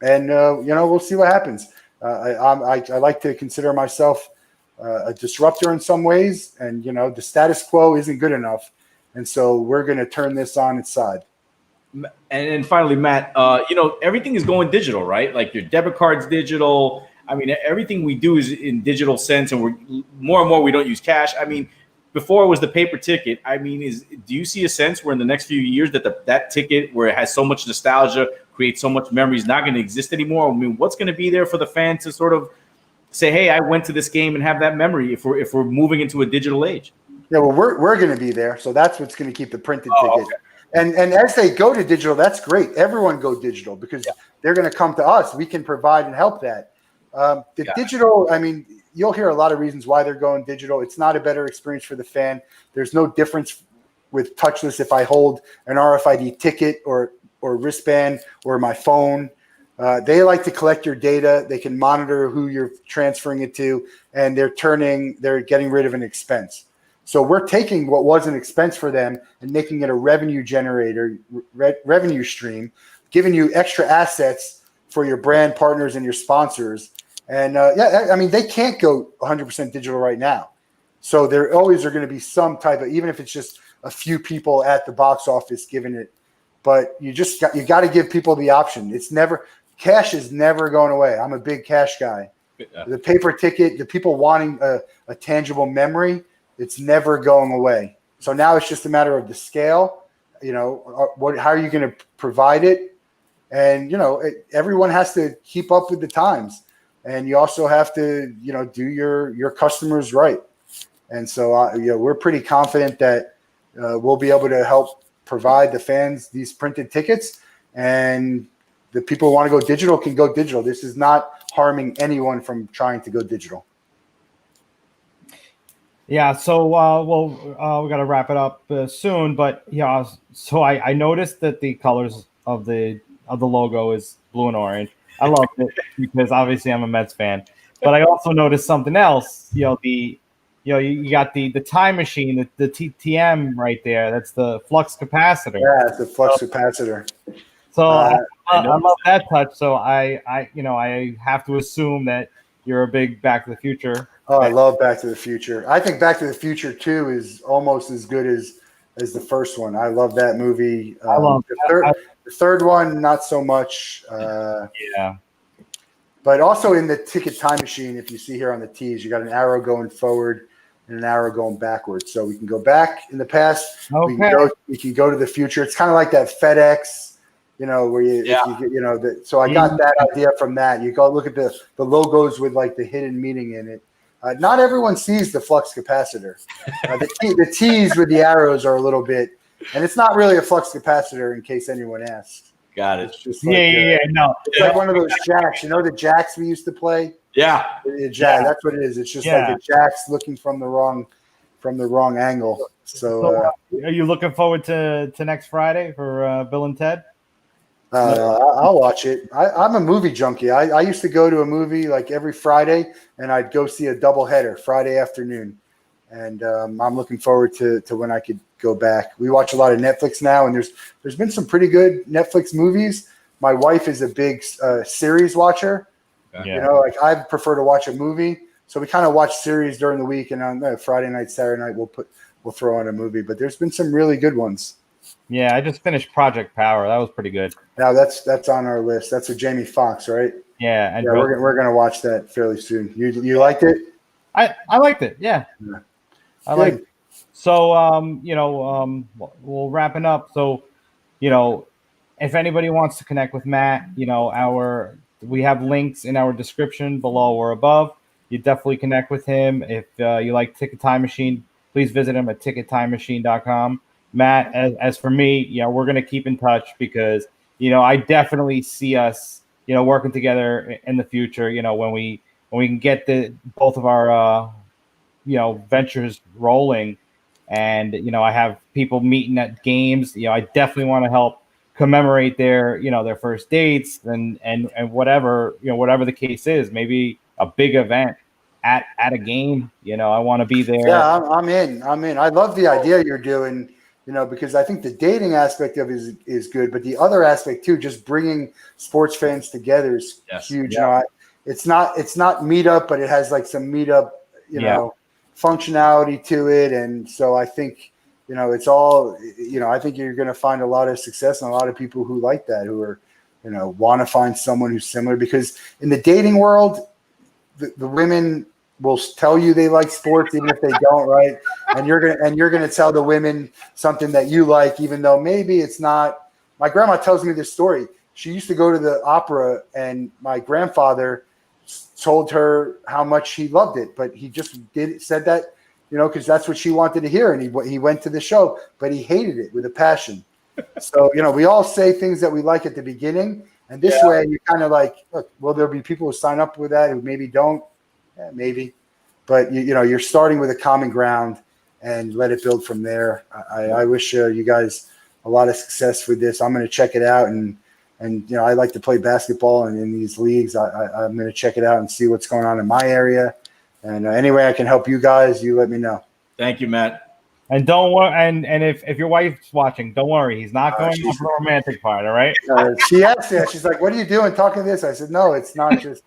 And, we'll see what happens. I like to consider myself a disruptor in some ways. And, the status quo isn't good enough. And so we're going to turn this on its side. And finally, Matt, everything is going digital, right? Like your debit card's digital. I mean, everything we do is in digital sense, and we're more and more we don't use cash. I mean, before it was the paper ticket. I mean, do you see a sense where in the next few years that ticket, where it has so much nostalgia, creates so much memories, not going to exist anymore? I mean, what's going to be there for the fan to sort of say, "Hey, I went to this game," and have that memory if we're moving into a digital age? Yeah, well, we're going to be there, so that's what's going to keep the printed ticket. Okay. And as they go to digital, that's great. Everyone go digital because they're going to come to us. We can provide and help that. Digital, I mean, you'll hear a lot of reasons why they're going digital. It's not a better experience for the fan. There's no difference with touchless if I hold an RFID ticket or wristband or my phone. They like to collect your data. They can monitor who you're transferring it to, and they're getting rid of an expense. So we're taking what was an expense for them and making it a revenue generator, revenue stream, giving you extra assets for your brand partners and your sponsors. And I mean, they can't go 100% digital right now. So there always are going to be some type of, even if it's just a few people at the box office giving it, but you got to give people the option. Cash is never going away. I'm a big cash guy. The paper ticket, the people wanting a tangible memory, it's never going away. So now it's just a matter of the scale, how are you going to provide it? And, everyone has to keep up with the times, and you also have to, do your customers right. And so, we're pretty confident that we'll be able to help provide the fans these printed tickets, and the people who want to go digital can go digital. This is not harming anyone from trying to go digital. Yeah, so we got to wrap it up soon, but yeah, so I noticed that the colors of the logo is blue and orange. I love it because obviously I'm a Mets fan, but I also noticed something else. You got the time machine, the TTM right there. That's the flux capacitor. Yeah, it's the flux capacitor. So I love that touch. So I have to assume that you're a big Back to the Future. Oh, I love Back to the Future. I think Back to the Future 2 is almost as good as the first one. I love that movie. I love the third one, not so much. Yeah. But also in the ticket time machine, if you see here on the T's, you got an arrow going forward and an arrow going backwards. So we can go back in the past. Okay. We can go to the future. It's kind of like that FedEx, where so I got that idea from that. You go look at the logos with like the hidden meaning in it. Not everyone sees the flux capacitor. The T's with the arrows are a little bit, and it's not really a flux capacitor in case anyone asks. Got it. It's just like, no. It's like one of those jacks. The jacks we used to play? Yeah. Jack. That's what it is. It's just like the jacks looking from the wrong angle. So are you looking forward to next Friday for Bill and Ted? I'll watch it. I'm a movie junkie. I used to go to a movie like every Friday, and I'd go see a doubleheader Friday afternoon. And I'm looking forward to when I could go back. We watch a lot of Netflix now, and there's been some pretty good Netflix movies. My wife is a big series watcher. Yeah. I prefer to watch a movie. So we kind of watch series during the week, and on Friday night, Saturday night, we'll throw on a movie. But there's been some really good ones. Yeah, I just finished Project Power. That was pretty good. Now that's on our list. That's with Jamie Foxx, right? Yeah, and we're gonna watch that fairly soon. You liked it? I liked it. Yeah. I liked it. So we'll wrapping up. So, if anybody wants to connect with Matt, we have links in our description below or above. You definitely connect with him. If you like Ticket Time Machine, please visit him at tickettimemachine.com. Matt, as for me, we're going to keep in touch because, I definitely see us, working together in the future, when we can get both of our, ventures rolling. And, I have people meeting at games. I definitely want to help commemorate their first dates and whatever, whatever the case is, maybe a big event at a game. I want to be there. Yeah, I'm in. I love the idea you're doing, because I think the dating aspect of it is good, but the other aspect too, just bringing sports fans together is huge. Yeah. It's not meetup, but it has like some meetup, functionality to it. And so I think, it's all, I think you're going to find a lot of success and a lot of people who like that, who are, want to find someone who's similar, because in the dating world, the women will tell you they like sports even if they don't, right? And you're gonna tell the women something that you like, even though maybe it's not. My grandma tells me this story. She used to go to the opera, and my grandfather told her how much he loved it, but he just said that, because that's what she wanted to hear, and he went to the show, but he hated it with a passion. So we all say things that we like at the beginning, and this way you kind of like, look, will there be people who sign up with that who maybe don't? Yeah, maybe, but you're starting with a common ground and let it build from there. I wish you guys a lot of success with this. I'm going to check it out, and I like to play basketball, and in these leagues, I'm going to check it out and see what's going on in my area. And any way I can help you guys, you let me know. Thank you, Matt. And don't worry. And if your wife's watching, don't worry. He's not going for the romantic part. All right. She asked me. She's like, "What are you doing talking to this?" I said, "No, it's not just."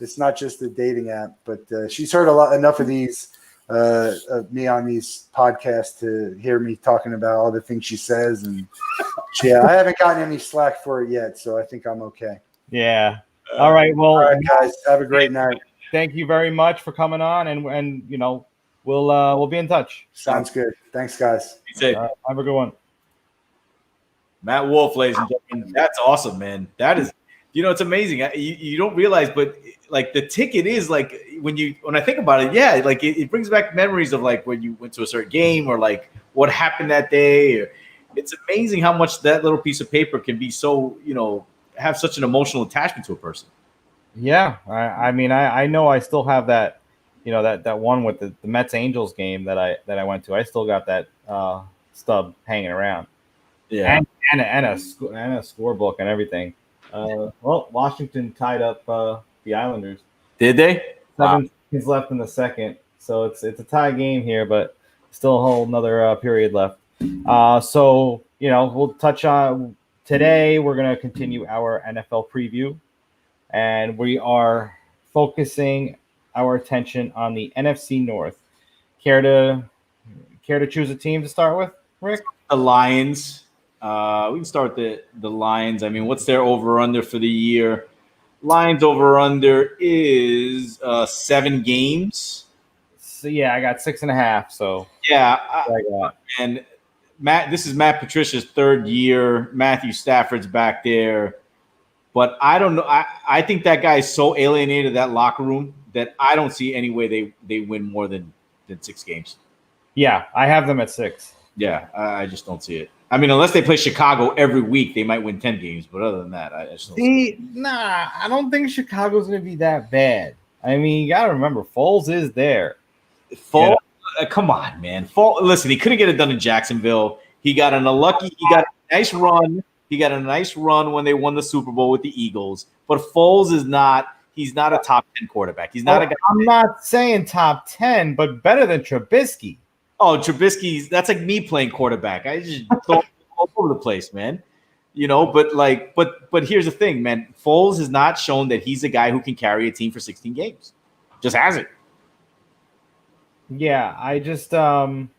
It's not just a dating app, but she's heard enough of these of me on these podcasts to hear me talking about all the things she says, and I haven't gotten any slack for it yet, so I think I'm okay. Yeah. All right. Well, all right, guys, have a great night. Thank you very much for coming on, and we'll be in touch. Sounds good. Thanks, guys. Be safe. Have a good one. Matt Wolff, ladies and gentlemen, that's awesome, man. That is. It's amazing. You don't realize, but like the ticket is like when I think about it, like it brings back memories of like when you went to a certain game or like what happened that day. It's amazing how much that little piece of paper can be so, have such an emotional attachment to a person. Yeah. I mean, I know I still have that, that one with the Mets Angels game that I went to. I still got that stub hanging around. Yeah. And a scorebook and everything. Well, Washington tied up the Islanders. Did they? 7 seconds left in the second, so it's a tie game here, but still a whole another period left. So we'll touch on today. We're gonna continue our NFL preview, and we are focusing our attention on the NFC North. Care to choose a team to start with, Rick? The Lions. We can start with the Lions. I mean, what's their over-under for the year? Lions over-under is 7 games. So, yeah, I got 6.5. So yeah, and Matt, this is Matt Patricia's 3rd year. Matthew Stafford's back there, but I don't know. I think that guy is so alienated that locker room that I don't see any way they win more than 6 games. Yeah, I have them at 6. Yeah, I just don't see it. I mean, unless they play Chicago every week, they might win 10 games. But other than that, I just don't see. Nah, I don't think Chicago's going to be that bad. I mean, you got to remember, Foles is there. Foles, come on, man. Listen, he couldn't get it done in Jacksonville. He got a nice run. He got a nice run when they won the Super Bowl with the Eagles. But Foles is not. He's not a top 10 quarterback. He's not a guy. I'm not saying top 10, but better than Trubisky. Oh, Trubisky's that's like me playing quarterback. I just throw all over the place, man. But here's the thing, man. Foles has not shown that he's a guy who can carry a team for 16 games. Just hasn't. Yeah, I just I mean,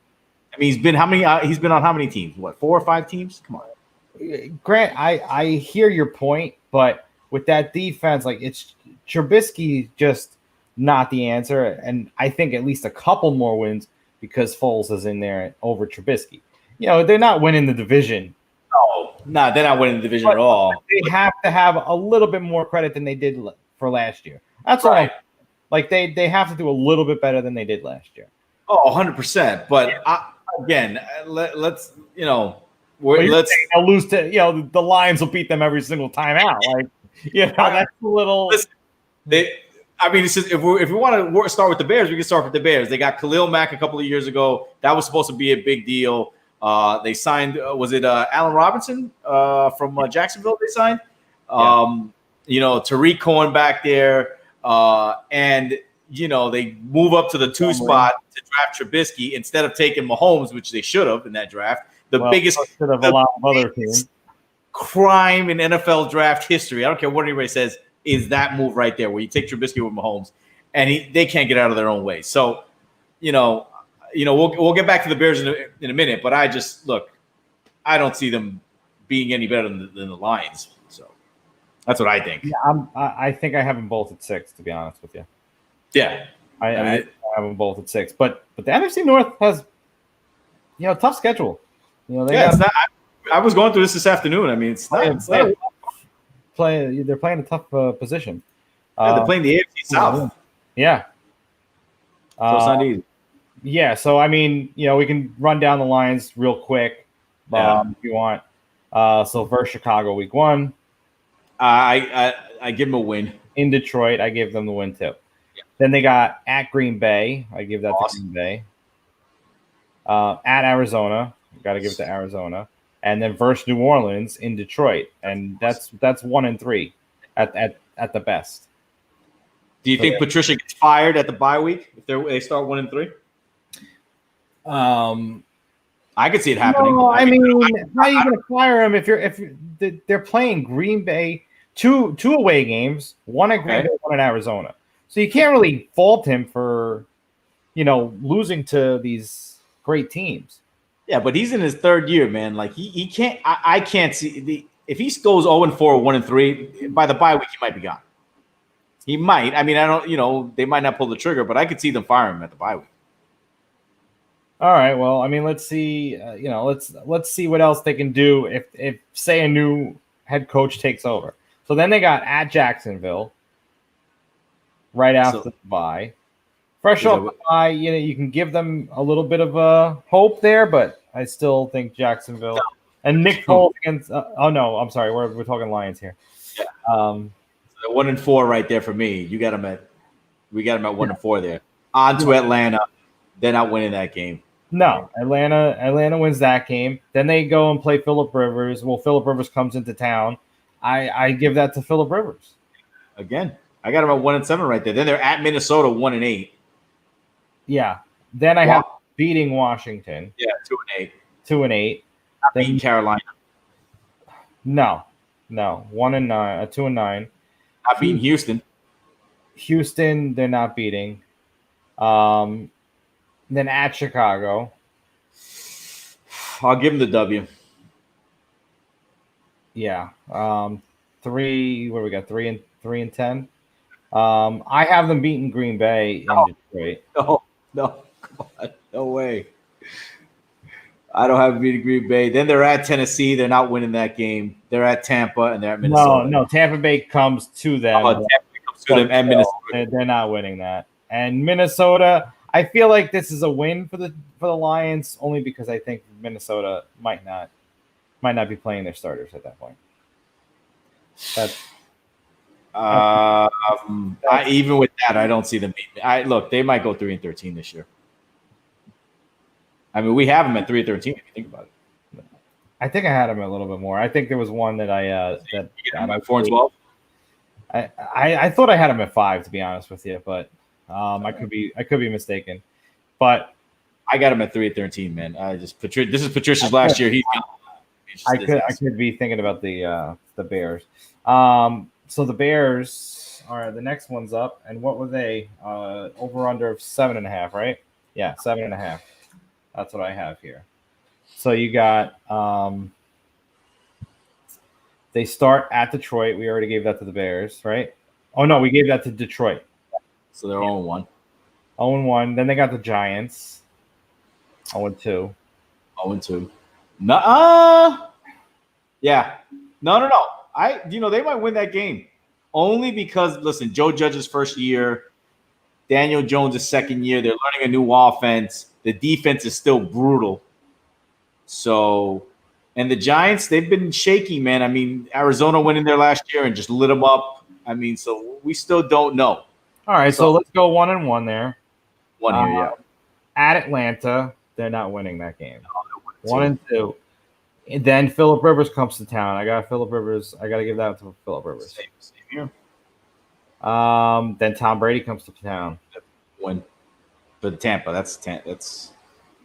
he's been on how many teams? What, 4 or 5 teams? Come on. Grant, I hear your point, but with that defense, like it's Trubisky just not the answer, and I think at least a couple more wins because Foles is in there over Trubisky. They're not winning the division. No, they're not winning the division at all. They have to have a little bit more credit than they did for last year. That's right. All. Like they have to do a little bit better than they did last year. Oh, 100%. But let's they'll lose to the Lions will beat them every single time out. Like that's a little. Listen, if we want to start with the Bears, we can start with the Bears. They got Khalil Mack a couple of years ago. That was supposed to be a big deal. They signed, was it Allen Robinson from Jacksonville? They signed, Tariq Cohen back there, and they move up to the 2 spot to draft Trubisky instead of taking Mahomes, which they should have in that draft. A lot of other teams. Crime in NFL draft history. I don't care what anybody says. Is that move right there where you take Trubisky with Mahomes, and they can't get out of their own way. So, we'll get back to the Bears in a minute, but I don't see them being any better than the Lions. So that's what I think. Yeah, I think I have them both at 6, to be honest with you. Yeah, I have them both at 6, but the NFC North has, tough schedule. It's not. I was going through this afternoon. I mean, it's not. They're playing a tough position. They're playing the AFC South. Yeah. So it's not easy. Yeah. So I mean, we can run down the lines real quick if you want. So versus Chicago, week 1. I give them a win. In Detroit, I give them the win too. Yeah. Then they got at Green Bay. I give that to Green Bay. At Arizona, got to give it to Arizona. And then versus New Orleans in Detroit, and that's 1-3 at the best. Do you think Patricia gets fired at the bye week if they start 1-3? I could see it happening. No, I mean, how are you going to fire him if they're playing Green Bay, two away games, one at Green Bay, one at Arizona. So you can't really fault him for losing to these great teams. Yeah, but he's in his 3rd year, man. Like he can't. I can't see if he goes 0-4 or 1-3 by the bye week, he might be gone. He might. I mean, I don't. They might not pull the trigger, but I could see them fire him at the bye week. All right. Well, I mean, let's see. Let's see what else they can do if say a new head coach takes over. So then they got at Jacksonville right after the bye. Fresh off the bye, you can give them a little bit of hope there, but I still think Jacksonville and Nick Foles against. Oh no, I'm sorry, we're talking Lions here. Yeah. So 1-4 right there for me. We got them at 1-4 there. On to Atlanta. They're not winning that game. No, Atlanta wins that game. Then they go and play Phillip Rivers. Well, Phillip Rivers comes into town. I give that to Phillip Rivers. Again, I got them at 1-7 right there. Then they're at Minnesota 1-8. Yeah. Then I have beating Washington. Yeah, 2-8. 2-8. Not beating Carolina. No. 1-9. 2-9. Not beating Houston. Houston, they're not beating. Then at Chicago. I'll give them the W. Yeah. 3. What do we got? 3-10. I have them beating Green Bay in Detroit. No, come on, no way. I don't have them beating Green Bay. Then they're at Tennessee. They're not winning that game. They're at Tampa and they're at Minnesota. No. Tampa Bay comes to them. Tampa Bay comes to them and Minnesota. They're not winning that. And Minnesota, I feel like this is a win for the Lions only because I think Minnesota might not be playing their starters at that point. Even with that, I don't see them beating. Look, they might go 3-13 this year. I mean, we have them at 3-13 if you think about it. I think I had them a little bit more. I think there was one that I 4-12. I thought I had them at 5, to be honest with you, but I could be mistaken. But I got him at 3-13, man. This is Patricia's last year. I could be thinking about the Bears. So the Bears are the next one's up, and what were they? Over under of 7.5, right? Yeah, 7.5. That's what I have here. So you got they start at Detroit. We already gave that to the Bears, right? Oh no, we gave that to Detroit. So they're 0-1. 0-1. Then they got the Giants. 0-2. 0-2. No. Yeah. No. They might win that game. Only because, listen, Joe Judge's first year, Daniel Jones' second year, they're learning a new offense. The defense is still brutal. So, and the Giants, they've been shaky, man. I mean, Arizona went in there last year and just lit them up. I mean, so we still don't know. All right, so let's go 1-1 there. 1 here, yeah. At Atlanta, they're not winning that game. No, they're winning 1-2. And then Phillip Rivers comes to town. I got Phillip Rivers. I got to give that to Phillip Rivers. Same here. Then Tom Brady comes to town. Win for the Tampa. That's.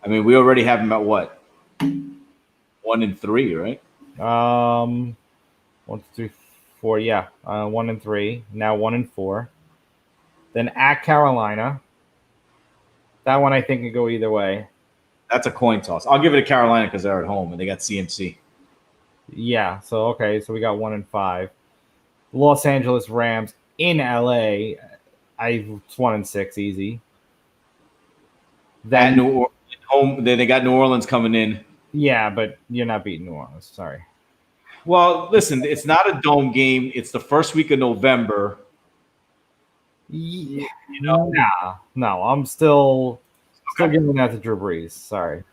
I mean, we already have him at what? 1-3, right? 1, 2, 3, 4. Yeah, 1-3. Now 1-4. Then at Carolina. That one I think could go either way. That's a coin toss. I'll give it to Carolina because they're at home and they got CMC. Yeah. So okay. So we got 1-5. Los Angeles Rams in LA. It's 1-6, easy. Then New Orleans home. They got New Orleans coming in. Yeah, but you're not beating New Orleans. Sorry. Well, listen, it's not a dome game. It's the first week of November. Yeah, no, I'm still giving that to Drew Brees. Sorry.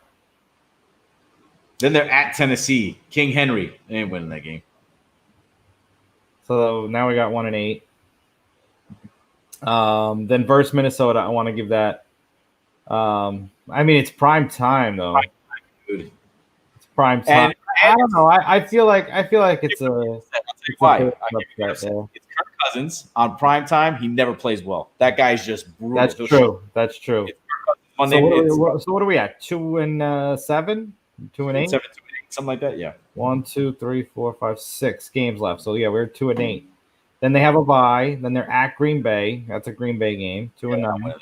Then they're at Tennessee. King Henry. They ain't winning that game. So now we got 1-8. Then versus Minnesota, I want to give that. I mean, it's prime time though. Dude. It's prime time. I don't know. I feel like it's a. Why? It's Kirk Cousins on prime time. He never plays well. That guy's just brutal. That's true. So what are we at? 2-7, 2-8, 7-8, something like that. Yeah. 1, 2, 3, 4, 5, 6 games left. So yeah, we're 2-8. Then they have a bye. Then they're at Green Bay. That's a Green Bay game. 2-9.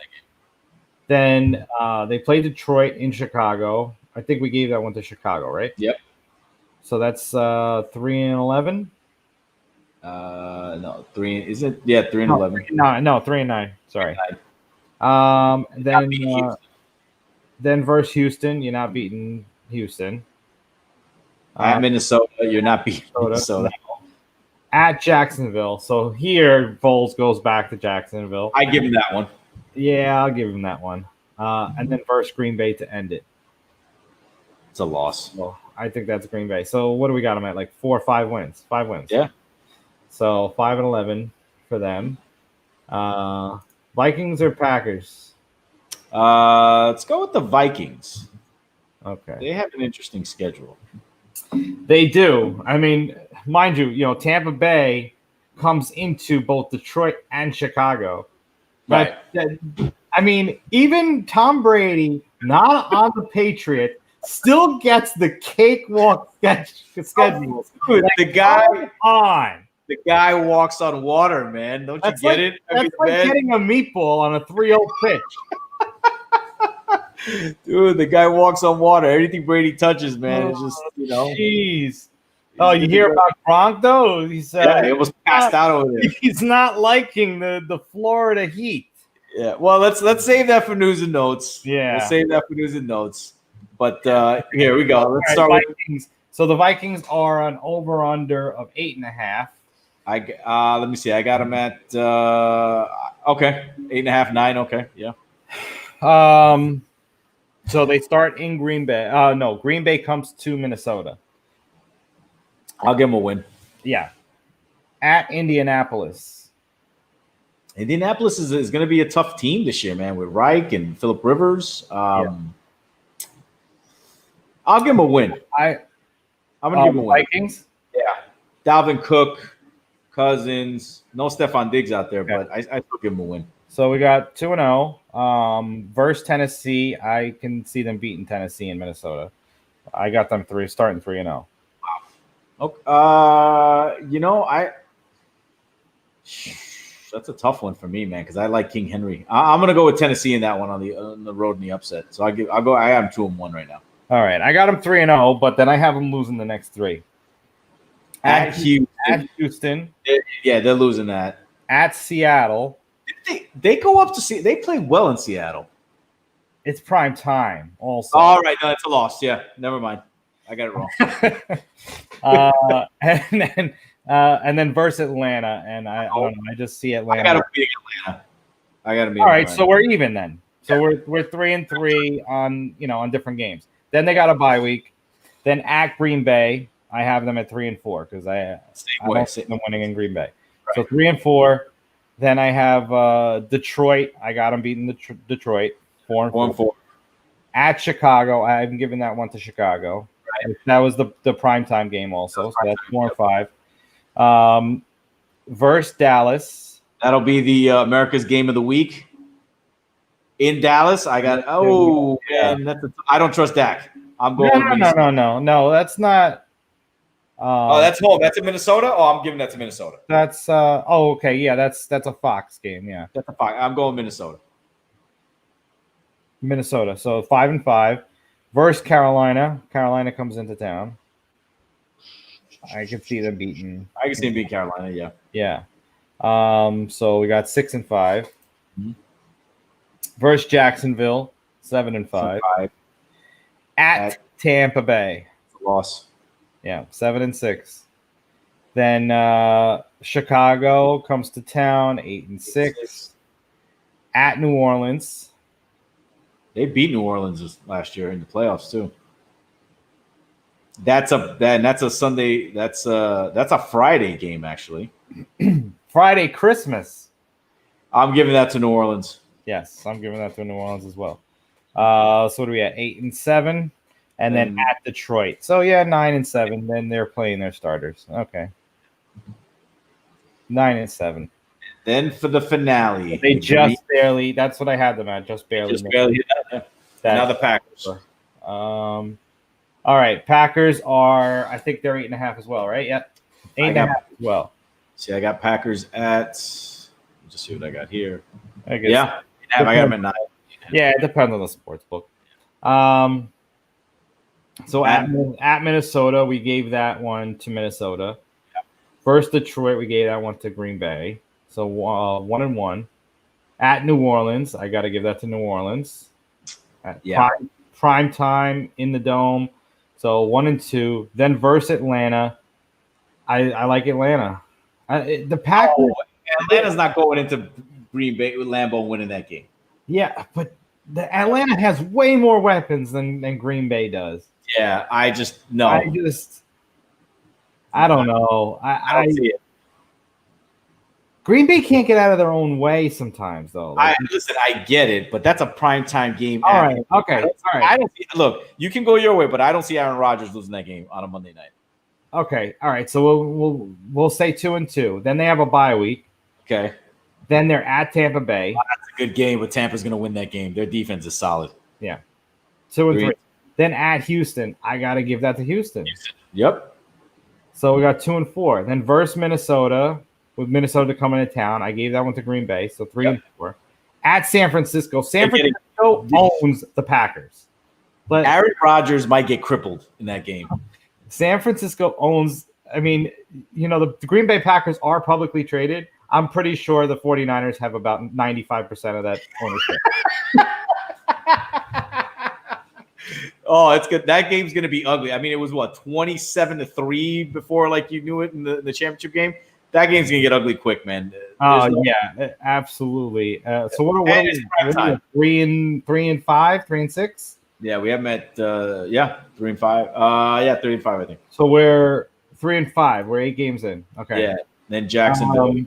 Then they play Detroit in Chicago. I think we gave that one to Chicago, right? Yep. So that's 3-11. No, 3 is it? Yeah, 3-11. No, 3-9. Sorry. Then versus Houston, you're not beating Houston. At Minnesota, you're not beating Minnesota. At Jacksonville. So here, Foles goes back to Jacksonville. I give him that one. Yeah, I'll give him that one. And then versus Green Bay to end it. It's a loss. Well, I think that's Green Bay. So what do we got them at? Like 4 or 5 wins? 5 wins. Yeah. So 5-11 for them. Vikings or Packers? Let's go with the Vikings. Okay. They have an interesting schedule. They do. I mean, mind you, Tampa Bay comes into both Detroit and Chicago. Right. I mean, even Tom Brady, not on the Patriots, still gets the cakewalk schedule. Dude, the guy walks on water, man. Don't you get it? That's like getting a meatball on a 3-0 pitch. Dude, the guy walks on water. Anything Brady touches, man, is just, Jeez. Oh, you hear about Gronk, though? He almost passed out over there. He's not liking the Florida heat. Yeah, well, let's save that for news and notes. Yeah. We'll save that for news and notes. But here we go. Let's start Vikings. So the Vikings are an over-under of 8.5. Let me see. I got them at okay, 8.5, 9. Okay, yeah. So they start in Green Bay. No, Green Bay comes to Minnesota. I'll give them a win. Yeah. At Indianapolis. Indianapolis is going to be a tough team this year, man, with Reich and Phillip Rivers. I'll give them a win. I'm going to give them a win. Vikings? Yeah. Dalvin Cook, Cousins. No Stephon Diggs out there, but I still give them a win. So we got 2-0. Versus Tennessee, I can see them beating Tennessee and Minnesota. I got them starting 3-0. Wow. Okay. That's a tough one for me, man, because I like King Henry. I'm gonna go with Tennessee in that one on the road in the upset. So I have 2-1 right now. All right, I got them 3-0, but then I have them losing the next 3. At Houston. They're losing that. At Seattle. They go up to see. They play well in Seattle. It's prime time. Also. All right, no, it's a loss. Yeah, never mind. I got it wrong. And then versus Atlanta, and I don't know. I just see Atlanta. I got to beat Atlanta. All right, so we're even then. So we're 3-3 on different games. Then they got a bye week. Then at Green Bay, I have them at 3-4 because I don't see them winning in Green Bay. Right. So 3-4. Then I have Detroit. I got them beating Detroit 4-4. At Chicago, I'm giving that one to Chicago. Right. That was the primetime game also, so that's 4-5. Versus Dallas. That'll be the America's Game of the Week. In Dallas, I got. Oh man, I don't trust Dak. I'm going. No. That's not. That's home. That's in Minnesota. Oh, I'm giving that to Minnesota. That's. Okay. Yeah. That's a Fox game. Yeah. That's a Fox. I'm going Minnesota. Minnesota. So 5-5 versus Carolina. Carolina comes into town. I can see them beating. I can see them beat Carolina. Yeah. Yeah. So we got 6-5. Mm-hmm. Versus Jacksonville, 7-5. At Tampa Bay. Loss. Yeah, 7-6. Then Chicago comes to town, 8-6. At New Orleans. They beat New Orleans last year in the playoffs too. That's a Sunday. That's a Friday game actually. Friday Christmas. I'm giving that to New Orleans. Yes, I'm giving that to New Orleans as well. So what are we at? 8-7, and then at Detroit. So yeah, 9-7. Then they're playing their starters. Okay, 9-7. Then for the finale, they just barely. That's what I had them at. Just barely. Now the Packers. All right, Packers are. I think they're 8.5 as well, right? Yep, 8.5 as well. See, I got Packers at. Let's just see what I got here. I guess. Yeah. I got them at 9. Yeah, it depends on the sports book. So at Minnesota, we gave that one to Minnesota. Yeah. First Detroit, we gave that one to Green Bay. So 1-1. At New Orleans, I got to give that to New Orleans. Prime time in the Dome. So 1-2. Then versus Atlanta, I like Atlanta. The Packers. Atlanta's not going into Green Bay with Lambeau winning that game. Yeah, but the Atlanta has way more weapons than Green Bay does. Yeah, I don't know. I don't see it. Green Bay can't get out of their own way sometimes, though. Listen, I get it, but that's a primetime game. All right. Okay. All right. I don't see, look, you can go your way, but I don't see Aaron Rodgers losing that game on a Monday night. Okay. All right. So we'll say 2-2. Then they have a bye week. Okay. Then they're at Tampa Bay. Oh, that's a good game, but Tampa's going to win that game. Their defense is solid. Yeah. 2-3. Then at Houston, I got to give that to Houston. Yep. So we got 2-4. Then versus Minnesota, with Minnesota coming to town, I gave that one to Green Bay. So 3-4. At San Francisco, Francisco owns the Packers. But Aaron Rodgers might get crippled in that game. San Francisco owns. I mean, the Green Bay Packers are publicly traded. I'm pretty sure the 49ers have about 95% of that ownership. Oh, it's good. That game's going to be ugly. I mean, it was 27-3 before you knew it in the championship game. That game's going to get ugly quick, man. Yeah, absolutely. So what are we? 3-5, 3-6? Yeah, we have them at 3-5. 3-5, I think. So we're 3-5. We're 8 games in. Okay. Yeah. Then Jacksonville.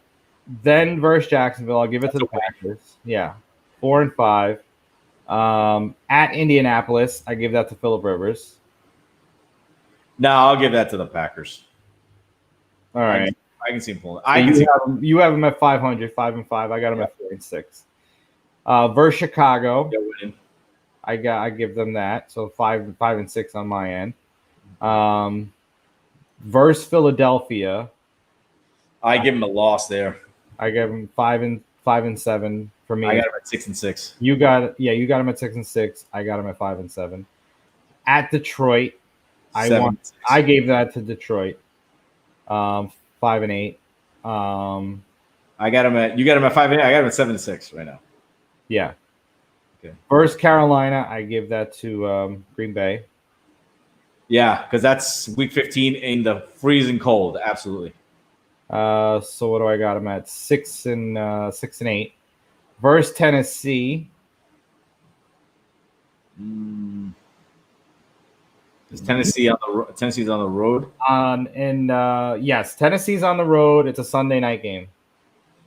Then versus Jacksonville, I'll give it to the Packers. Yeah. 4-5. At Indianapolis, I give that to Phillip Rivers. No, I'll give that to the Packers. All right. I can see him pulling. You have them at 500, 5-5. I got them at 4-6. Versus Chicago, they're winning. I give them that. So 5-6 on my end. Versus Philadelphia, I give them a loss there. I give them 5-7 for me. I got them at 6-6. You got them at 6-6. I got them at 5-7. At Detroit, I gave that to Detroit. 5-8. You got them at 5-8. I got them at 7-6 right now. Yeah. Okay. Versus Carolina, I give that to Green Bay. Yeah, because that's week 15 in the freezing cold. Absolutely. So what do I got them at? 6-8. Versus Tennessee. Is Tennessee's on the road? Yes, Tennessee's on the road. It's a Sunday night game.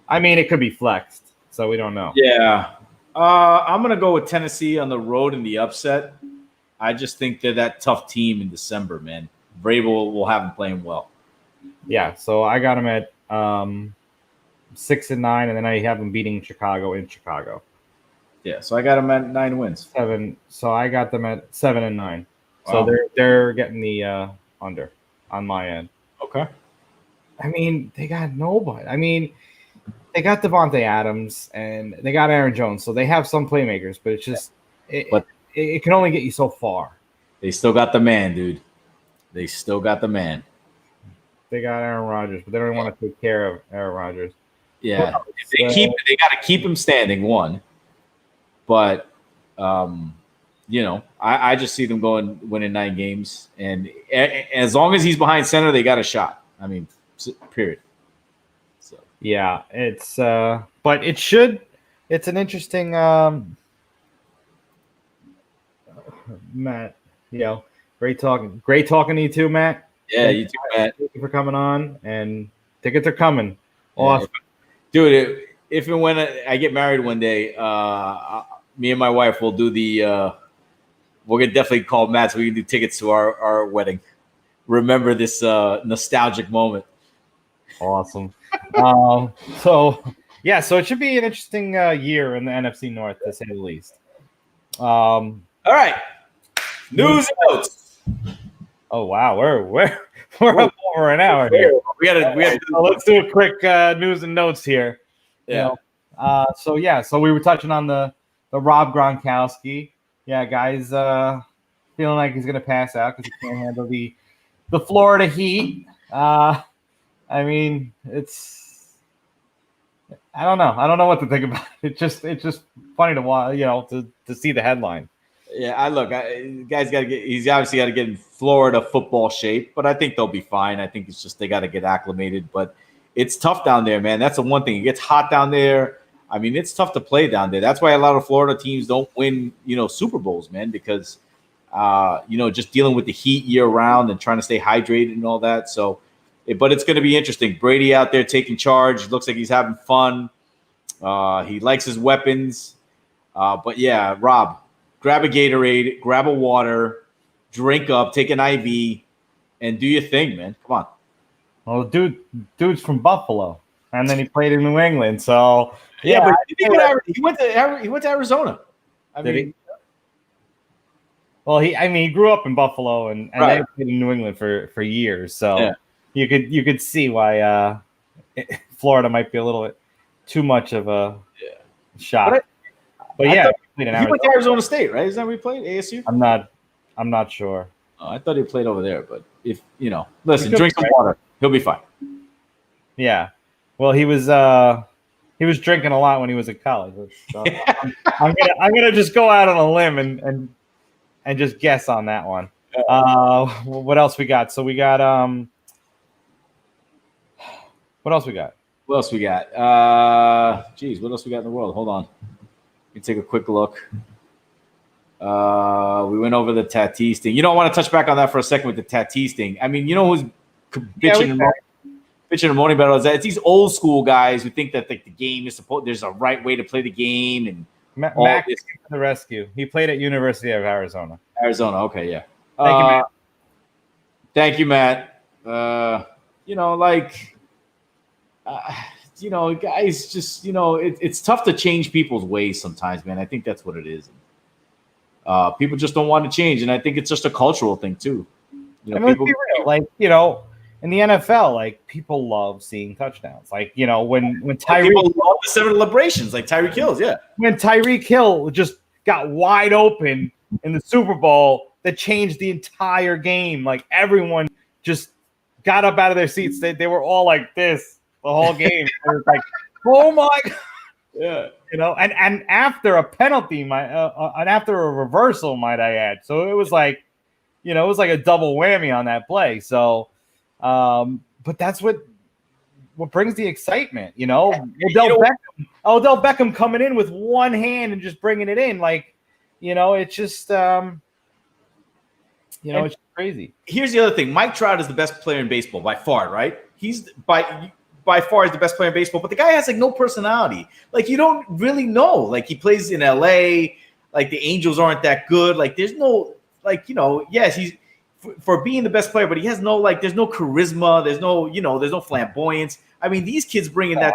I mean, it could be flexed, so we don't know. Yeah. I'm gonna go with Tennessee on the road in the upset. I just think they're that tough team in December, man. Vrabel will have them playing well. Yeah, so I got them at 6-9, and then I have them beating Chicago in Chicago. Yeah, so I got them at 9 wins. 7. So I got them at 7-9. Wow. So they're getting the under on my end. Okay. I mean, they got nobody. I mean, they got Devontae Adams and they got Aaron Jones, so they have some playmakers, but it's just it can only get you so far. They still got the man, dude. They still got the man. They got Aaron Rodgers, but they don't want to take care of Aaron Rodgers. Yeah, they got to keep him standing. One, but I just see them winning 9 games, and as long as he's behind center, they got a shot. I mean, period. So yeah, it's but it should. It's an interesting Matt. Great talking to you too, Matt. Yeah, you too, Matt. Thank you for coming on, and tickets are coming. Awesome. Dude, if and when I get married one day, me and my wife will do we're going to definitely call Matt so we can do tickets to our wedding. Remember this nostalgic moment. Awesome. So it should be an interesting year in the NFC North, to say the least. All right. News and notes. Oh, wow. We're up over an hour here. We had let's do a quick news and notes here. Yeah. So we were touching on the Rob Gronkowski. Yeah, guys feeling like he's going to pass out because he can't handle the Florida heat. I mean, I don't know. I don't know what to think about it. It's just funny to watch, to see the headline. Yeah, he's obviously got to get in Florida football shape, but I think they'll be fine. I think it's just they got to get acclimated, but it's tough down there, man. That's the one thing. It gets hot down there. I mean, it's tough to play down there. That's why a lot of Florida teams don't win, Super Bowls, man, because, just dealing with the heat year round and trying to stay hydrated and all that. So, but it's going to be interesting. Brady out there taking charge. Looks like he's having fun. He likes his weapons. But yeah, Rob, grab a Gatorade, grab a water, drink up, take an IV, and do your thing, man. Come on. Well, dude's from Buffalo, and then he played in New England. So yeah, but he went to Arizona. He grew up in Buffalo and right. then played in New England for years. So you could see why Florida might be a little bit too much of a shock. But he went to Arizona State, right? Is that where he played? ASU? I'm not sure. Oh, I thought he played over there, but if listen, drink some water. He'll be fine. Yeah. Well, he was drinking a lot when he was in college. So I'm gonna just go out on a limb and just guess on that one. What else we got? So we got what else we got? What else we got? What else we got in the world? Hold on. Let me take a quick look. We went over the Tatis thing. I want to touch back on that for a second with the Tatis thing. I mean, who's bitching and moaning about it? It's these old school guys who think that the game is there's a right way to play the game and Mac to the rescue. He played at University of Arizona. Okay, yeah. Thank you, Matt. Guys, just it's tough to change people's ways sometimes, man. I think that's what it is. People just don't want to change, and I think it's just a cultural thing too. Let's be real. In the NFL, people love seeing touchdowns. When Tyreek people love the celebrations, like Tyreek Hill, yeah. When Tyreek Hill just got wide open in the Super Bowl, that changed the entire game. Everyone just got up out of their seats. They were all like this the whole game. It was like, oh my God. Yeah. And after a penalty, and after a reversal, might I add. So it was like a double whammy on that play. So, but that's what brings the excitement, Odell Beckham coming in with one hand and just bringing it in, it's just, it's crazy. Here's the other thing: Mike Trout is the best player in baseball by far, right? He's by by far is the best player in baseball, but the guy has like no personality. Like you don't really know. Like he plays in LA. Like the Angels aren't that good. Like there's no like yes he's for being the best player, but he has no there's no charisma. There's no there's no flamboyance. I mean these kids bringing that.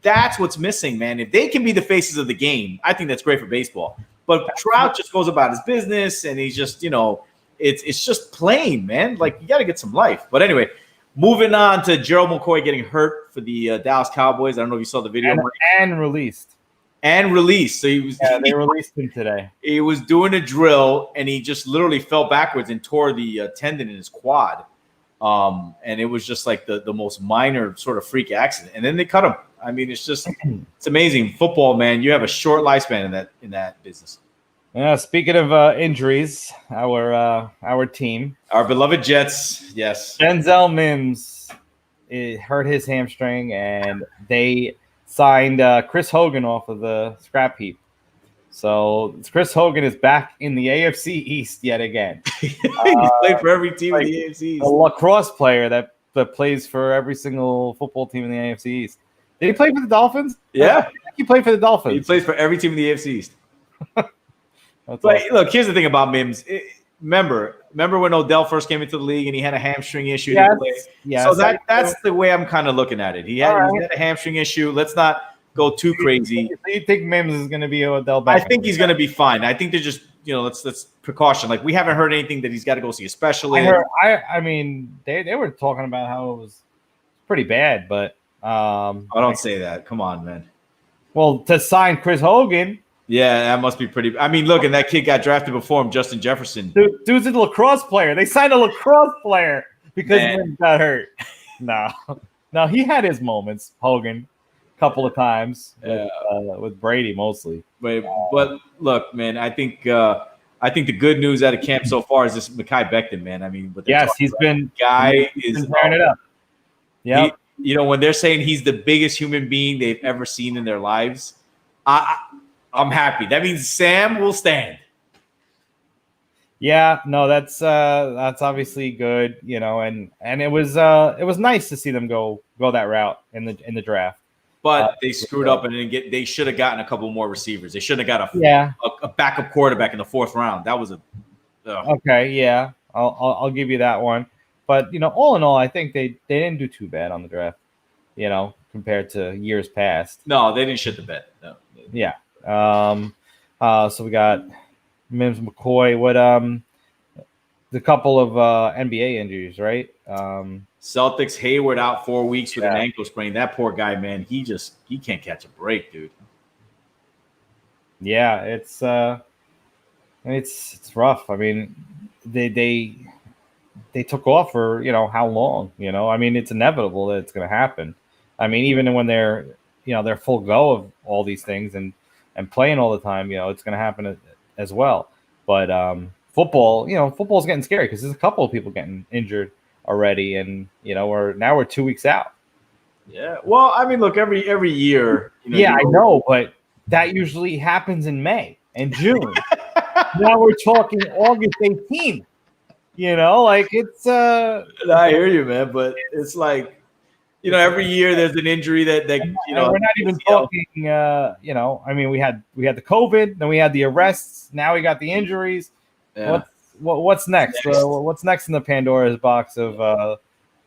That's what's missing, man. If they can be the faces of the game, I think that's great for baseball. But Trout just goes about his business, and he's just it's just plain, man. Like you got to get some life. But anyway. Moving on to Gerald McCoy getting hurt for the Dallas Cowboys. I don't know if you saw the video. And released. So they released him today. He was doing a drill, and he just literally fell backwards and tore the tendon in his quad. And it was just like the most minor sort of freak accident. And then they cut him. I mean, it's amazing. Football, man, you have a short lifespan in that business. Yeah, speaking of injuries, our team, our beloved Jets, yes, Denzel Mims hurt his hamstring, and they signed Chris Hogan off of the scrap heap. So Chris Hogan is back in the AFC East yet again. He's played for every team in the AFC East. A lacrosse player that plays for every single football team in the AFC East. Did he play for the Dolphins? Yeah, he played for the Dolphins. He plays for every team in the AFC East. But awesome. Look, here's the thing about Mims. Remember when Odell first came into the league and he had a hamstring issue? Yes, so that's the way I'm kind of looking at it. He had a hamstring issue. Let's not go too crazy. Do you think Mims is going to be Odell Beckham? I think he's going to be fine. I think they're just let's precaution. Like we haven't heard anything that he's got to go see a specialist. I mean they were talking about how it was pretty bad, but I don't say that. Come on, man. Well, to sign Chris Hogan. Yeah, that must be pretty. I mean, look, and that kid got drafted before him, Justin Jefferson. Dude's a lacrosse player. They signed a lacrosse player because he got hurt. No, he had his moments, Hogan, a couple of times with Brady mostly. But look, man, I think the good news out of camp so far is this Mekhi Becton, man. I mean, he's been tearing it up. Yeah, when they're saying he's the biggest human being they've ever seen in their lives, I'm happy. That means Sam will stand. Yeah, no, that's obviously good, and it was nice to see them go that route in the draft. But they screwed up and they should have gotten a couple more receivers. They should have got a backup quarterback in the 4th round. That was okay. Yeah, I'll give you that one. But all in all, I think they didn't do too bad on the draft. Compared to years past. No, they didn't shit the bed. No. Yeah. So we got Mims, McCoy. What the couple of NBA injuries, right? Celtics, Hayward out 4 weeks with an ankle sprain. That poor guy, man, he can't catch a break, dude. Yeah, it's rough. I mean, they took off for how long? I mean, it's inevitable that it's going to happen. I mean, even when they're they're full go of all these things and playing all the time, it's going to happen as well. But football, football's getting scary because there's a couple of people getting injured already, and we're 2 weeks out. Yeah. Well, I mean, look, every year. I know, but that usually happens in May and June. Now we're talking August 18th. It's. I hear you, man, but it's like. Every year there's an injury that we're not even talking. I mean, we had the COVID, then we had the arrests. Now we got the injuries. Yeah. What's next? What's next in the Pandora's box of the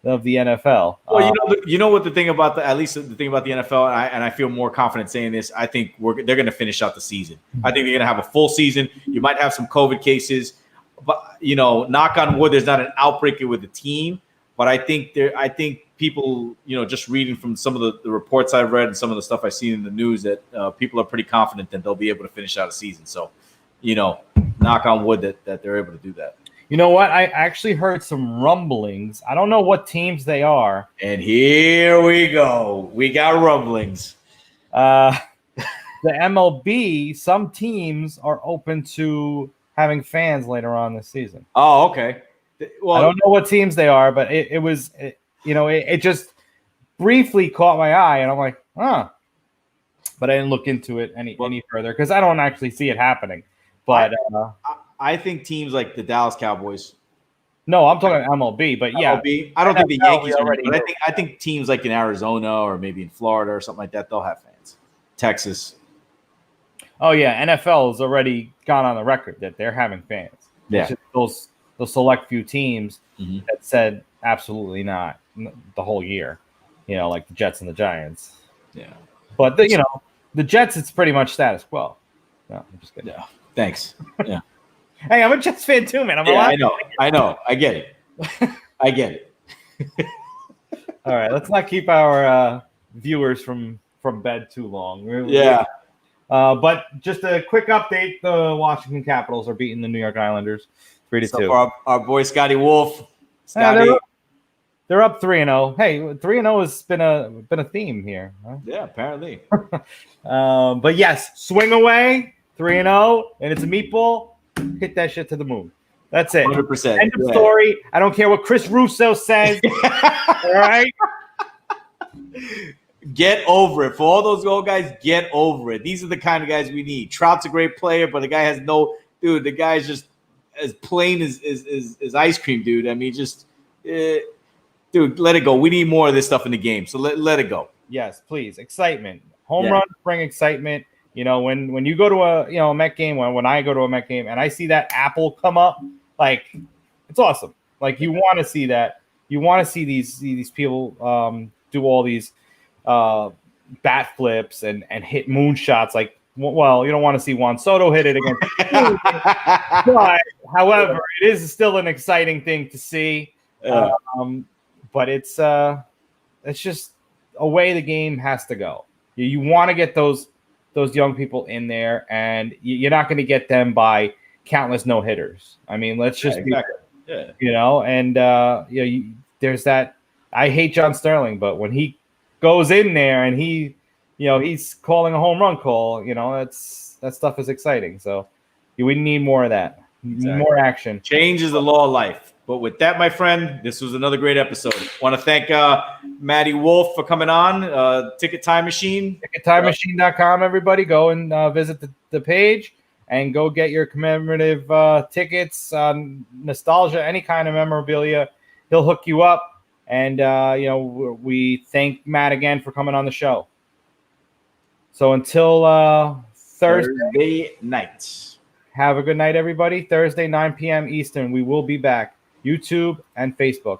NFL? Well, what the thing about at least the thing about the NFL, and I feel more confident saying this. I think they're going to finish out the season. I think they're going to have a full season. You might have some COVID cases, but knock on wood, there's not an outbreak with the team. But I think people, just reading from some of the reports I've read and some of the stuff I've seen in the news that people are pretty confident that they'll be able to finish out a season. So, knock on wood that they're able to do that. You know what? I actually heard some rumblings. I don't know what teams they are. And here we go. We got rumblings. The MLB, some teams are open to having fans later on this season. Oh, okay. Well, I don't know what teams they are, but it just briefly caught my eye, and I'm like, huh. But I didn't look into it any further because I don't actually see it happening. But I think teams like the Dallas Cowboys, No, I'm talking MLB, but yeah, MLB. I don't think the NFL, Yankees we are, already but know. I think teams like in Arizona or maybe in Florida or something like that, they'll have fans. Texas. Oh yeah, NFL has already gone on the record that they're having fans. Yeah. It's just those select few teams Mhm. that said absolutely not the whole year. Like the Jets and the Giants. Yeah. But the Jets, it's pretty much status quo. No, I'm just kidding. Yeah. Thanks. Yeah. Hey, I'm a Jets fan too, man. I know. I get it. I get it. All right, let's not keep our viewers from bed too long. Yeah. But just a quick update: the Washington Capitals are beating the New York Islanders 3-2. So our boy Scotty Wolff. Scotty. They're up 3-0. Hey, 3-0 has been a theme here. Huh? Yeah, apparently. But yes, swing away 3-0, and it's a meatball. Hit that shit to the moon. That's it. 100%. End of story. I don't care what Chris Russo says. All right. Get over it. For all those old guys, get over it. These are the kind of guys we need. Trout's a great player, but the guy has dude, the guy's just as plain as ice cream, dude. I mean, just dude, let it go. We need more of this stuff in the game. So let it go. Yes, please. Excitement. Home runs bring excitement. When you go to a Met game, when I go to a Met game and I see that apple come up, like it's awesome. Like you want to see that. You want to see these people do all these bat flips and hit moonshots. Like, well, you don't want to see Juan Soto hit it against. But however, it is still an exciting thing to see. But it's just a way the game has to go. You want to get those young people in there, and you're not going to get them by countless no hitters. I mean, let's just there's that. I hate John Sterling, but when he goes in there and he's calling a home run call, that stuff is exciting. So we need more of that, more action. Change is the law of life. But with that, my friend, this was another great episode. Want to thank Matt Wolff for coming on. Ticket Time Machine. TicketTimeMachine.com, everybody. Go and visit the page and go get your commemorative tickets, nostalgia, any kind of memorabilia. He'll hook you up. And, we thank Matt again for coming on the show. So until Thursday night. Have a good night, everybody. Thursday, 9 p.m. Eastern. We will be back. YouTube and Facebook.